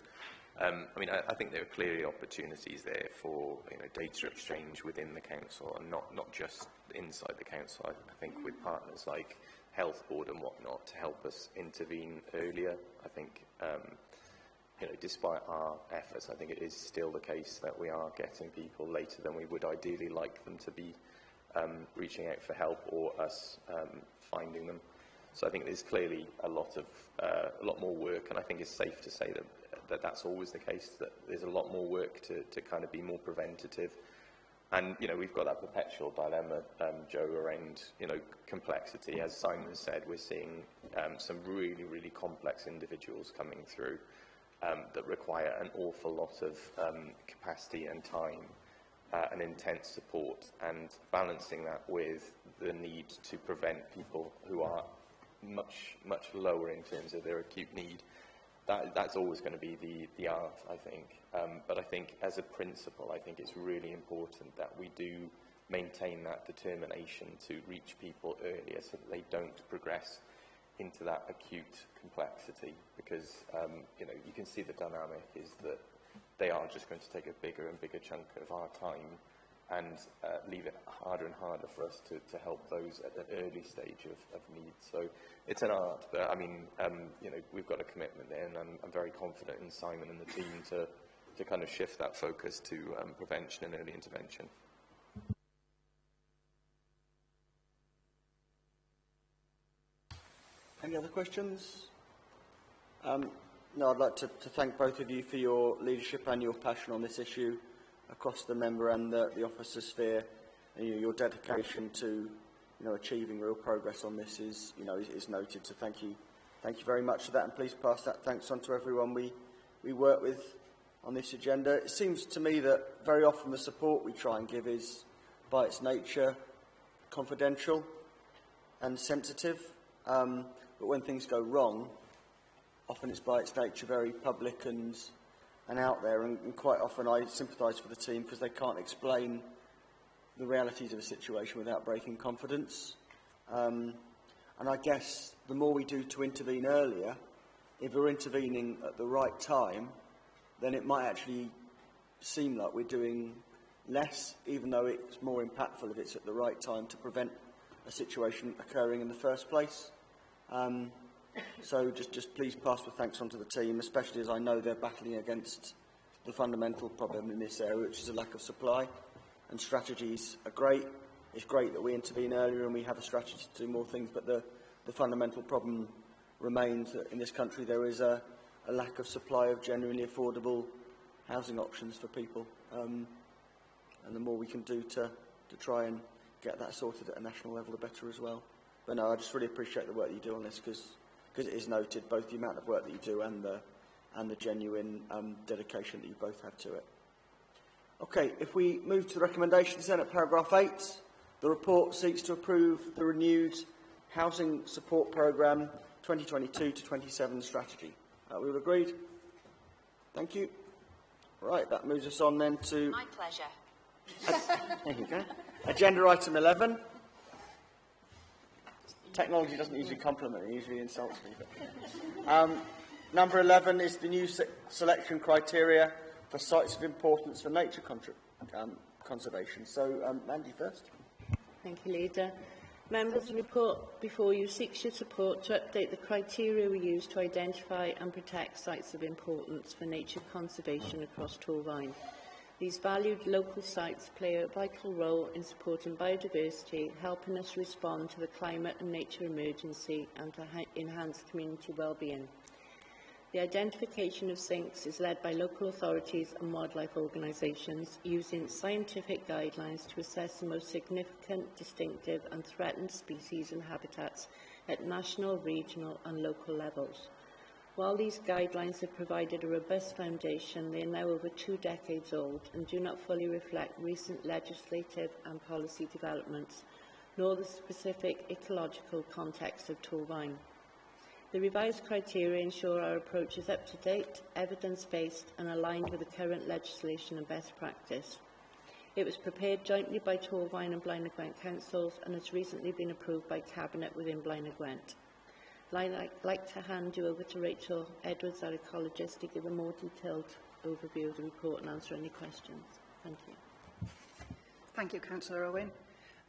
I mean, I think there are clearly opportunities there for data exchange within the council, and not just inside the council. I think with partners like Health Board and whatnot to help us intervene earlier. I think despite our efforts, I think it is still the case that we are getting people later than we would ideally like them to be reaching out for help, or us finding them. So I think there's clearly a lot more work, and I think it's safe to say that that's always the case, that there's a lot more work to kind of be more preventative. And, we've got that perpetual dilemma, Joe, around, complexity. As Simon said, we're seeing some really, really complex individuals coming through that require an awful lot of capacity and time and intense support, and balancing that with the need to prevent people who are much lower in terms of their acute need. That's always going to be the art, I think. But I think as a principle, I think it's really important that we do maintain that determination to reach people earlier so that they don't progress into that acute complexity, because you can see the dynamic is that they are just going to take a bigger and bigger chunk of our time and leave it harder and harder for us to help those at an early stage of need. So it's an art, but I mean, you know, we've got a commitment there, and I'm very confident in Simon and the team to kind of shift that focus to prevention and early intervention. Any other questions? No, I'd like to thank both of you for your leadership and your passion on this issue across the member and the officer sphere. And, your dedication to, achieving real progress on this is noted. So thank you very much for that, and please pass that thanks on to everyone we work with on this agenda. It seems to me that very often the support we try and give is, by its nature, confidential and sensitive. But when things go wrong, often it's by its nature very public and out there, and quite often I sympathise for the team because they can't explain the realities of a situation without breaking confidence. And I guess the more we do to intervene earlier, if we're intervening at the right time, then it might actually seem like we're doing less, even though it's more impactful if it's at the right time to prevent a situation occurring in the first place. So just please pass the thanks on to the team, especially as I know they're battling against the fundamental problem in this area, which is a lack of supply. And strategies are great. It's great that we intervene earlier and we have a strategy to do more things, but the fundamental problem remains that in this country there is a lack of supply of genuinely affordable housing options for people. And the more we can do to try and get that sorted at a national level, the better as well. But no, I just really appreciate the work that you do on this, because it is noted, both the amount of work that you do and the genuine dedication that you both have to it. Okay, if we move to the recommendations then at paragraph 8, the report seeks to approve the renewed Housing Support Programme 2022 to 27 strategy. We all agreed? Thank you. Right, that moves us on then to... My pleasure. There you go. Agenda item 11. Technology doesn't usually compliment me, it usually insults me. But, number 11 is the new selection criteria for sites of importance for nature conservation. So, Mandy first. Thank you, Leader. Members, the report before you seeks your support to update the criteria we use to identify and protect sites of importance for nature conservation across Torfaen. These valued local sites play a vital role in supporting biodiversity, helping us respond to the climate and nature emergency and to enhance community well-being. The identification of sinks is led by local authorities and wildlife organisations using scientific guidelines to assess the most significant, distinctive and threatened species and habitats at national, regional and local levels. While these guidelines have provided a robust foundation, they are now over 2 decades old and do not fully reflect recent legislative and policy developments, nor the specific ecological context of Torfaen. The revised criteria ensure our approach is up to date, evidence-based and aligned with the current legislation and best practice. It was prepared jointly by Torfaen and Blaenau Gwent councils and has recently been approved by Cabinet within Blaenau Gwent. I'd like to hand you over to Rachel Edwards, our ecologist, to give a more detailed overview of the report and answer any questions. Thank you. Thank you, Councillor Owen.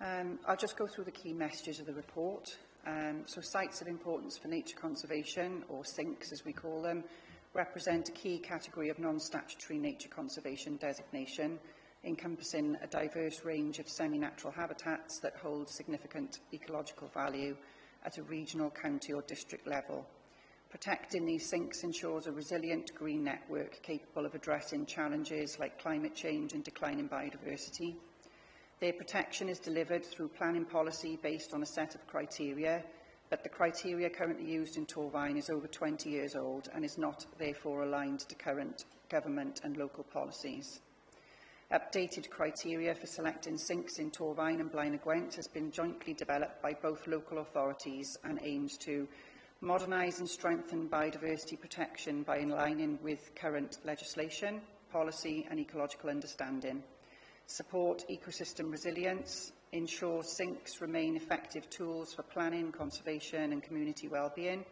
I'll just go through the key messages of the report. So sites of importance for nature conservation, or SINCs as we call them, represent a key category of non-statutory nature conservation designation, encompassing a diverse range of semi-natural habitats that hold significant ecological value at a regional, county or district level. Protecting these SINCs ensures a resilient green network capable of addressing challenges like climate change and declining biodiversity. Their protection is delivered through planning policy based on a set of criteria, but the criteria currently used in Torfaen is over 20 years old and is not therefore aligned to current government and local policies. Updated criteria for selecting SINCs in Torfaen and Blaenau Gwent has been jointly developed by both local authorities and aims to modernise and strengthen biodiversity protection by aligning with current legislation, policy and ecological understanding, support ecosystem resilience, ensure SINCs remain effective tools for planning, conservation and community well-being,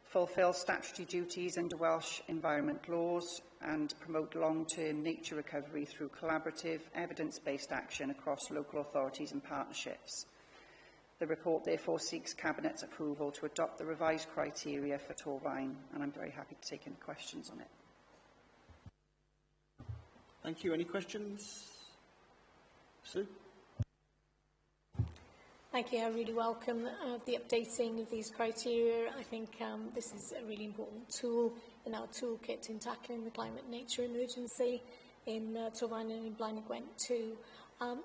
fulfil statutory duties under Welsh environment laws, and promote long-term nature recovery through collaborative, evidence-based action across local authorities and partnerships. The report therefore seeks Cabinet's approval to adopt the revised criteria for Torfaen, and I'm very happy to take any questions on it. Thank you. Any questions? Sue? Thank you. I really welcome the updating of these criteria. I think this is a really important tool in our toolkit in tackling the climate nature emergency in Torfaen and in Blaenau Gwent too.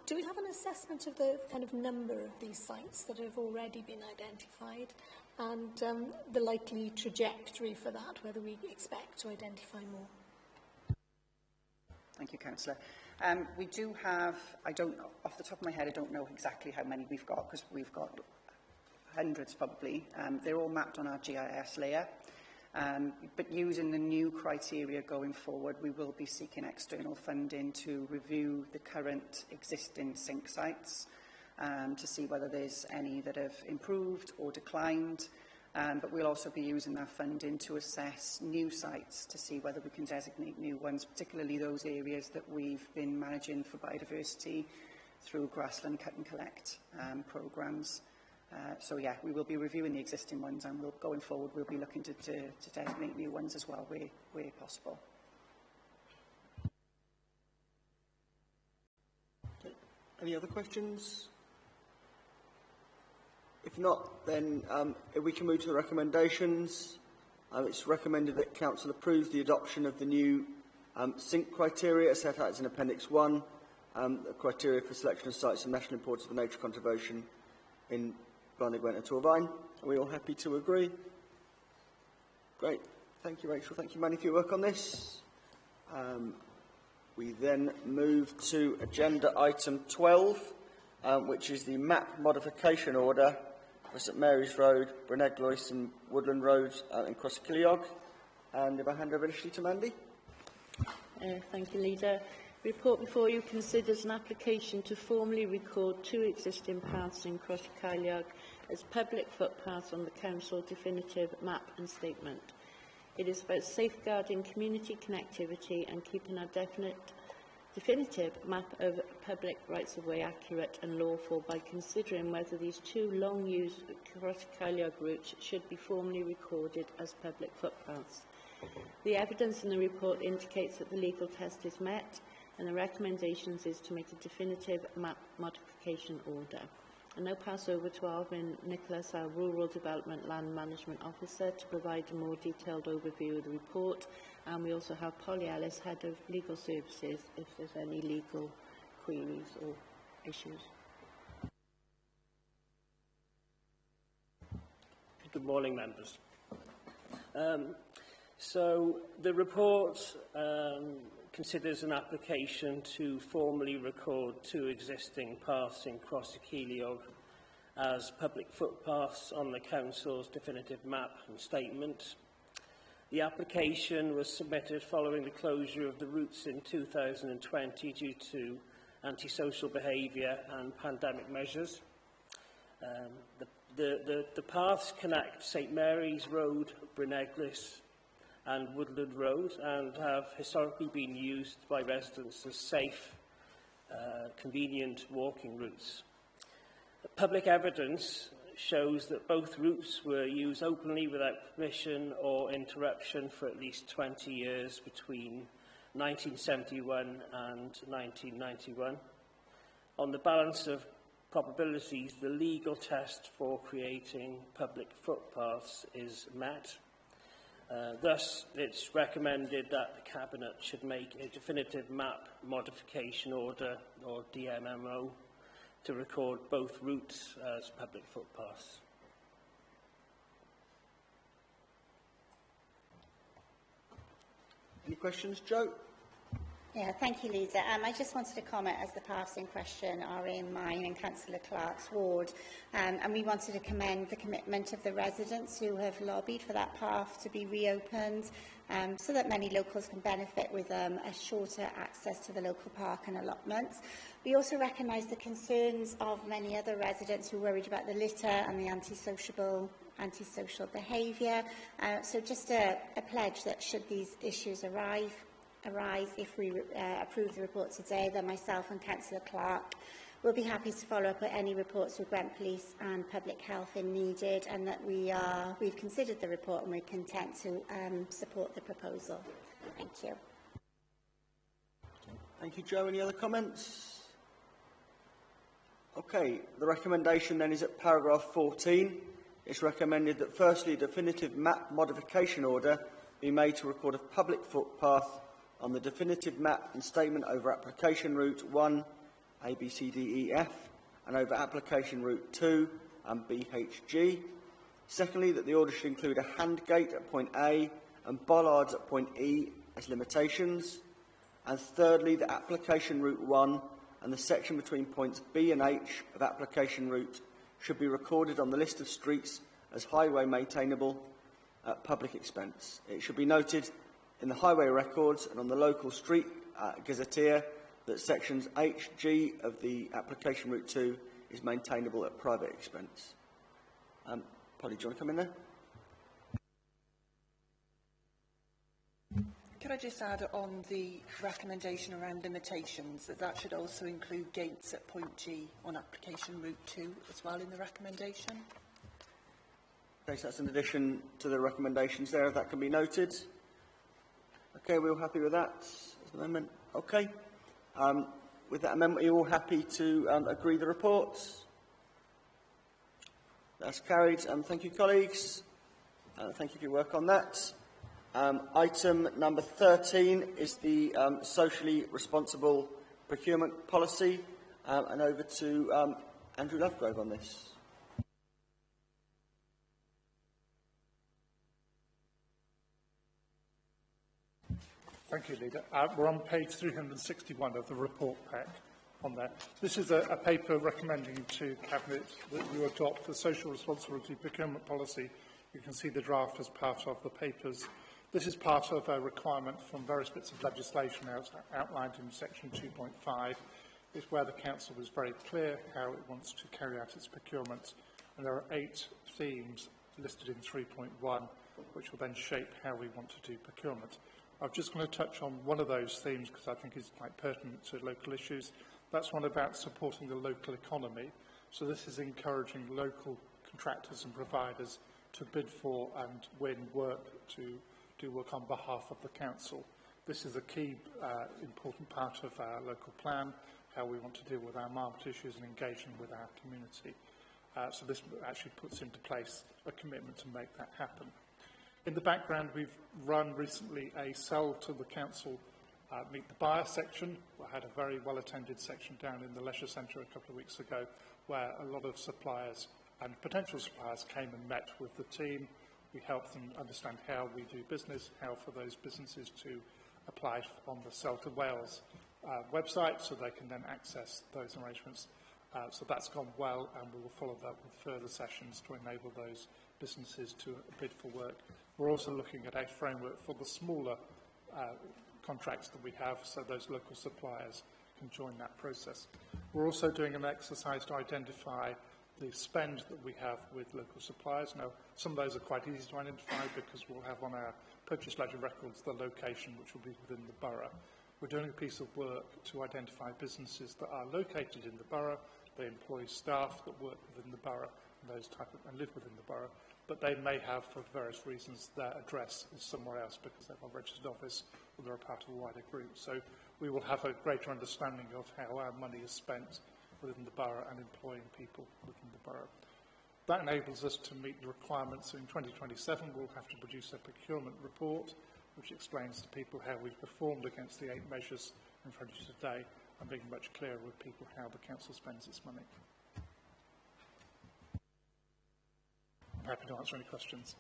Do we have an assessment of the kind of number of these sites that have already been identified and the likely trajectory for that, whether we expect to identify more? Thank you, Councillor. We do have, off the top of my head, I don't know exactly how many we've got, because we've got hundreds probably. They're all mapped on our GIS layer. But using the new criteria going forward, we will be seeking external funding to review the current existing sink sites to see whether there's any that have improved or declined. But we'll also be using that funding to assess new sites to see whether we can designate new ones, particularly those areas that we've been managing for biodiversity through grassland cut and collect programmes. So yeah, we will be reviewing the existing ones, and going forward we'll be looking to designate new ones as well where possible. Any other questions? If not, then if we can move to the recommendations. It's recommended that Council approves the adoption of the new SINC criteria set out as in Appendix 1, the criteria for selection of sites of national importance for nature conservation in Blaenau Gwent and Torfaen. Are we all happy to agree? Great. Thank you, Rachel. Thank you, Manny, for your work on this. We then move to agenda item 12, which is the map modification order for St Mary's Road, Bryneglois and Woodland Road in Cross Ceiliog. And if I hand over initially to Mandy. Thank you, Leader. The report before you considers an application to formally record 2 existing paths in Cross Ceiliog as public footpaths on the Council definitive map and statement. It is about safeguarding community connectivity and keeping a definitive map of public rights-of-way accurate and lawful by considering whether these 2 long-used Cross Ceiliog routes should be formally recorded as public footpaths. The evidence in the report indicates that the legal test is met, and the recommendations is to make a definitive map modification order. I now pass over to Alvin Nicholas, our Rural Development Land Management Officer, to provide a more detailed overview of the report. And we also have Polly Ellis, Head of Legal Services, if there's any legal queries or issues. Good morning, members. So the report considers an application to formally record 2 existing paths in Cross Ceiliog as public footpaths on the Council's definitive map and statement. The application was submitted following the closure of the routes in 2020 due to antisocial behaviour and pandemic measures. The paths connect St Mary's Road, Bryneglois and Woodland Road, and have historically been used by residents as safe, convenient walking routes. Public evidence shows that both routes were used openly without permission or interruption for at least 20 years between 1971 and 1991. On the balance of probabilities, the legal test for creating public footpaths is met. Thus, it's recommended that the Cabinet should make a definitive map modification order, or DMMO, to record both routes as public footpaths. Any questions, Joe? Yeah, thank you, Leader. I just wanted to comment as the paths in question are in mine and Councillor Clark's ward, and we wanted to commend the commitment of the residents who have lobbied for that path to be reopened so that many locals can benefit with a shorter access to the local park and allotments. We also recognise the concerns of many other residents who are worried about the litter and the antisocial behaviour. So just a pledge that should these issues arise, arise if we approve the report today, then myself and Councillor Clark will be happy to follow up with any reports with Gwent Police and Public Health if needed, and that we've considered the report and we're content to support the proposal. Thank you. Thank you, Jo. Any other comments? Okay, the recommendation then is at paragraph 14. It's recommended that firstly, a definitive map modification order be made to record a public footpath on the definitive map and statement over application route 1, A, B, C, D, E, F, and over application route 2 and BHG. Secondly, that the order should include a hand gate at point A and bollards at point E as limitations. And thirdly, that application route 1 and the section between points B and H of application route should be recorded on the list of streets as highway maintainable at public expense. It should be noted in the highway records and on the local street gazetteer that sections H, G of the application route 2 is maintainable at private expense. Polly, do you want to come in there? Could I just add on the recommendation around limitations that should also include gates at point G on application route 2 as well in the recommendation? Okay, so that's in addition to the recommendations there, if that can be noted. Okay, we're all happy with that as an amendment? Okay. With that amendment, are you all happy to agree the reports? That's carried. Thank you, colleagues. Thank you for your work on that. Item number 13 is the socially responsible procurement policy. And over to Andrew Lovegrove on this. Thank you, Leader. We're on page 361 of the report pack on there. This is a paper recommending to Cabinet that you adopt the social responsibility procurement policy. You can see the draft as part of the papers. This is part of a requirement from various bits of legislation outlined in section 2.5. It's where the Council was very clear how it wants to carry out its procurement. And there are 8 themes listed in 3.1, which will then shape how we want to do procurement. I'm just going to touch on one of those themes because I think it's quite pertinent to local issues. That's one about supporting the local economy. So this is encouraging local contractors and providers to bid for and win work to do work on behalf of the council. This is a key important part of our local plan, how we want to deal with our market issues and engaging with our community. So this actually puts into place a commitment to make that happen. In the background, we've run recently a sell to the council Meet the Buyer section. We had a very well-attended section down in the Leisure Centre a couple of weeks ago, where a lot of suppliers and potential suppliers came and met with the team. We helped them understand how we do business, how for those businesses to apply on the Sell to Wales website so they can then access those arrangements. So that's gone well, and we will follow that with further sessions to enable those businesses to bid for work. We're also looking at a framework for the smaller contracts that we have, so those local suppliers can join that process. We're also doing an exercise to identify the spend that we have with local suppliers. Now, some of those are quite easy to identify because we'll have on our purchase ledger records the location which will be within the borough. We're doing a piece of work to identify businesses that are located in the borough. They employ staff that work within the borough and live within the borough, but they may have, for various reasons, their address is somewhere else because they've got a registered office or they're a part of a wider group. So we will have a greater understanding of how our money is spent within the borough and employing people within the borough. That enables us to meet the requirements. In 2027, we'll have to produce a procurement report which explains to people how we've performed against the 8 measures in front of you today and being much clearer with people how the council spends its money. I'm happy to answer any questions.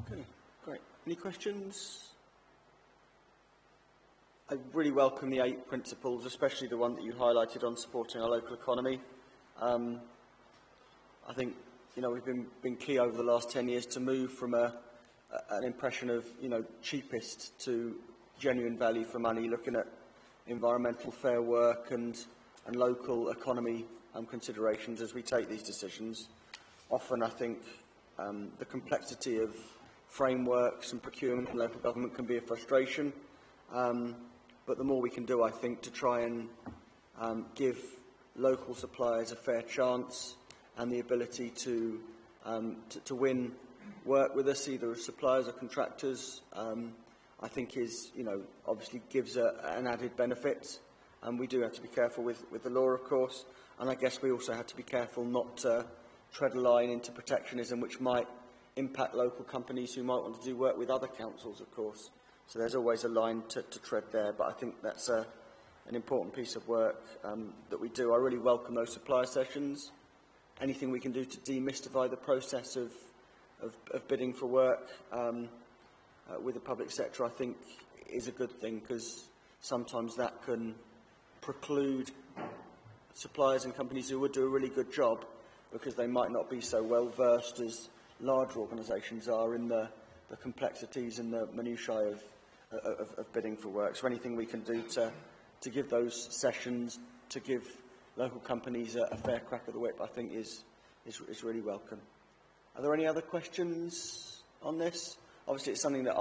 Okay, great. Any questions? I really welcome the 8 principles, especially the one that you highlighted on supporting our local economy. I think, we've been key over the last 10 years to move from an impression of, cheapest to genuine value for money, looking at environmental fair work and local economy considerations as we take these decisions. Often, I think, the complexity of frameworks and procurement and local government can be a frustration. but the more we can do, I think, to try and give local suppliers a fair chance and the ability to win work with us, either as suppliers or contractors, I think is, obviously gives an added benefit. And we do have to be careful with the law, of course. And I guess we also have to be careful not to tread a line into protectionism, which might impact local companies who might want to do work with other councils, of course. So there's always a line to tread there. But I think that's an important piece of work that we do. I really welcome those supplier sessions. Anything we can do to demystify the process of bidding for work with the public sector, I think, is a good thing, because sometimes that can preclude suppliers and companies who would do a really good job because they might not be so well versed as larger organisations are in the complexities and the minutiae of bidding for work. So anything we can do to give those sessions, to give local companies a fair crack of the whip, I think is really welcome. Are there any other questions on this? Obviously, it's something that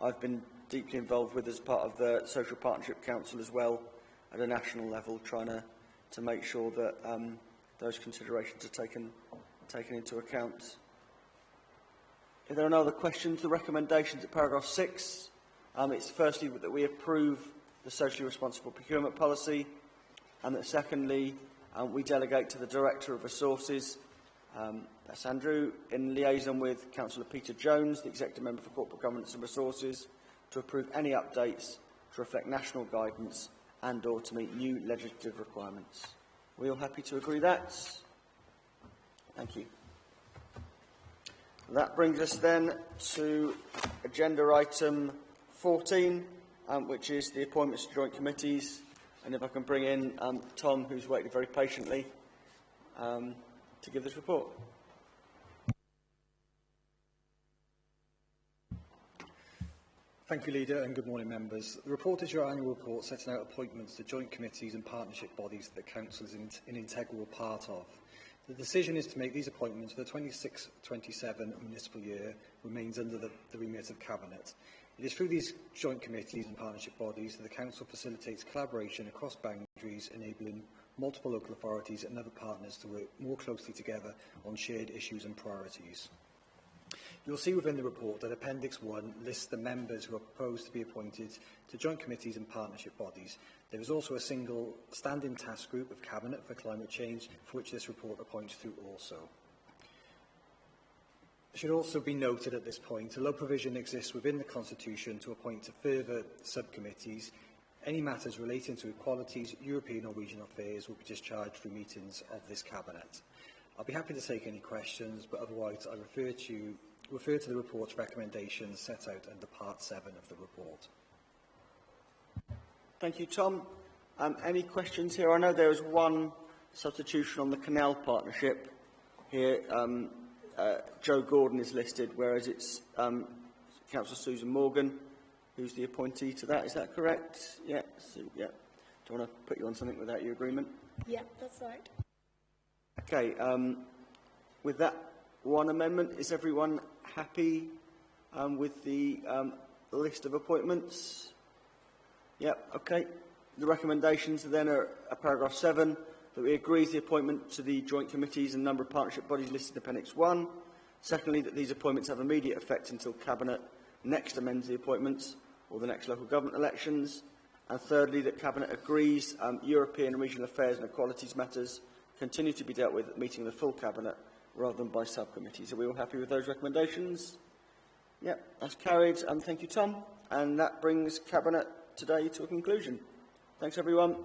I've been deeply involved with as part of the Social Partnership Council as well, at a national level, trying to make sure that those considerations are taken into account. If there are no other questions, the recommendations at paragraph 6, it's firstly that we approve the socially responsible procurement policy, and that secondly, we delegate to the Director of Resources, that's Andrew, in liaison with Councillor Peter Jones, the Executive Member for Corporate Governance and Resources, to approve any updates to reflect national guidance and or to meet new legislative requirements. Are we all happy to agree that? Thank you. That brings us then to agenda item 14, which is the appointments to joint committees. And if I can bring in Tom, who's waited very patiently, to give this report. Thank you, Leader, and good morning, members. The report is your annual report setting out appointments to joint committees and partnership bodies that the Council is an integral part of. The decision is to make these appointments for the 26-27 municipal year remains under the remit of Cabinet. It is through these joint committees and partnership bodies that the Council facilitates collaboration across boundaries, enabling multiple local authorities and other partners to work more closely together on shared issues and priorities. You will see within the report that Appendix 1 lists the members who are proposed to be appointed to joint committees and partnership bodies. There is also a single standing task group of Cabinet for climate change, for which this report appoints to also. It should also be noted at this point, although provision exists within the Constitution to appoint to further subcommittees, any matters relating to equalities, European or regional affairs will be discharged through meetings of this Cabinet. I'll be happy to take any questions, but otherwise I refer to the report's recommendations set out under Part 7 of the report. Thank you, Tom. Any questions here? I know there is one substitution on the Canal Partnership here. Joe Gordon is listed, whereas it's Councillor Susan Morgan who's the appointee to that. Is that correct? Yeah. So, yeah. Do you want to put you on something without your agreement? Yeah, that's right. Okay. With that one amendment, is everyone happy with the list of appointments? Yeah. Okay. The recommendations then are paragraph 7, that we agree the appointment to the joint committees and number of partnership bodies listed in Appendix 1. Secondly, that these appointments have immediate effect until Cabinet next amends the appointments or the next local government elections. And thirdly, that Cabinet agrees European and regional affairs and equalities matters continue to be dealt with at the meeting of the full Cabinet rather than by subcommittees. Are we all happy with those recommendations? Yeah, that's carried. Thank you, Tom. And that brings Cabinet today to a conclusion. Thanks, everyone.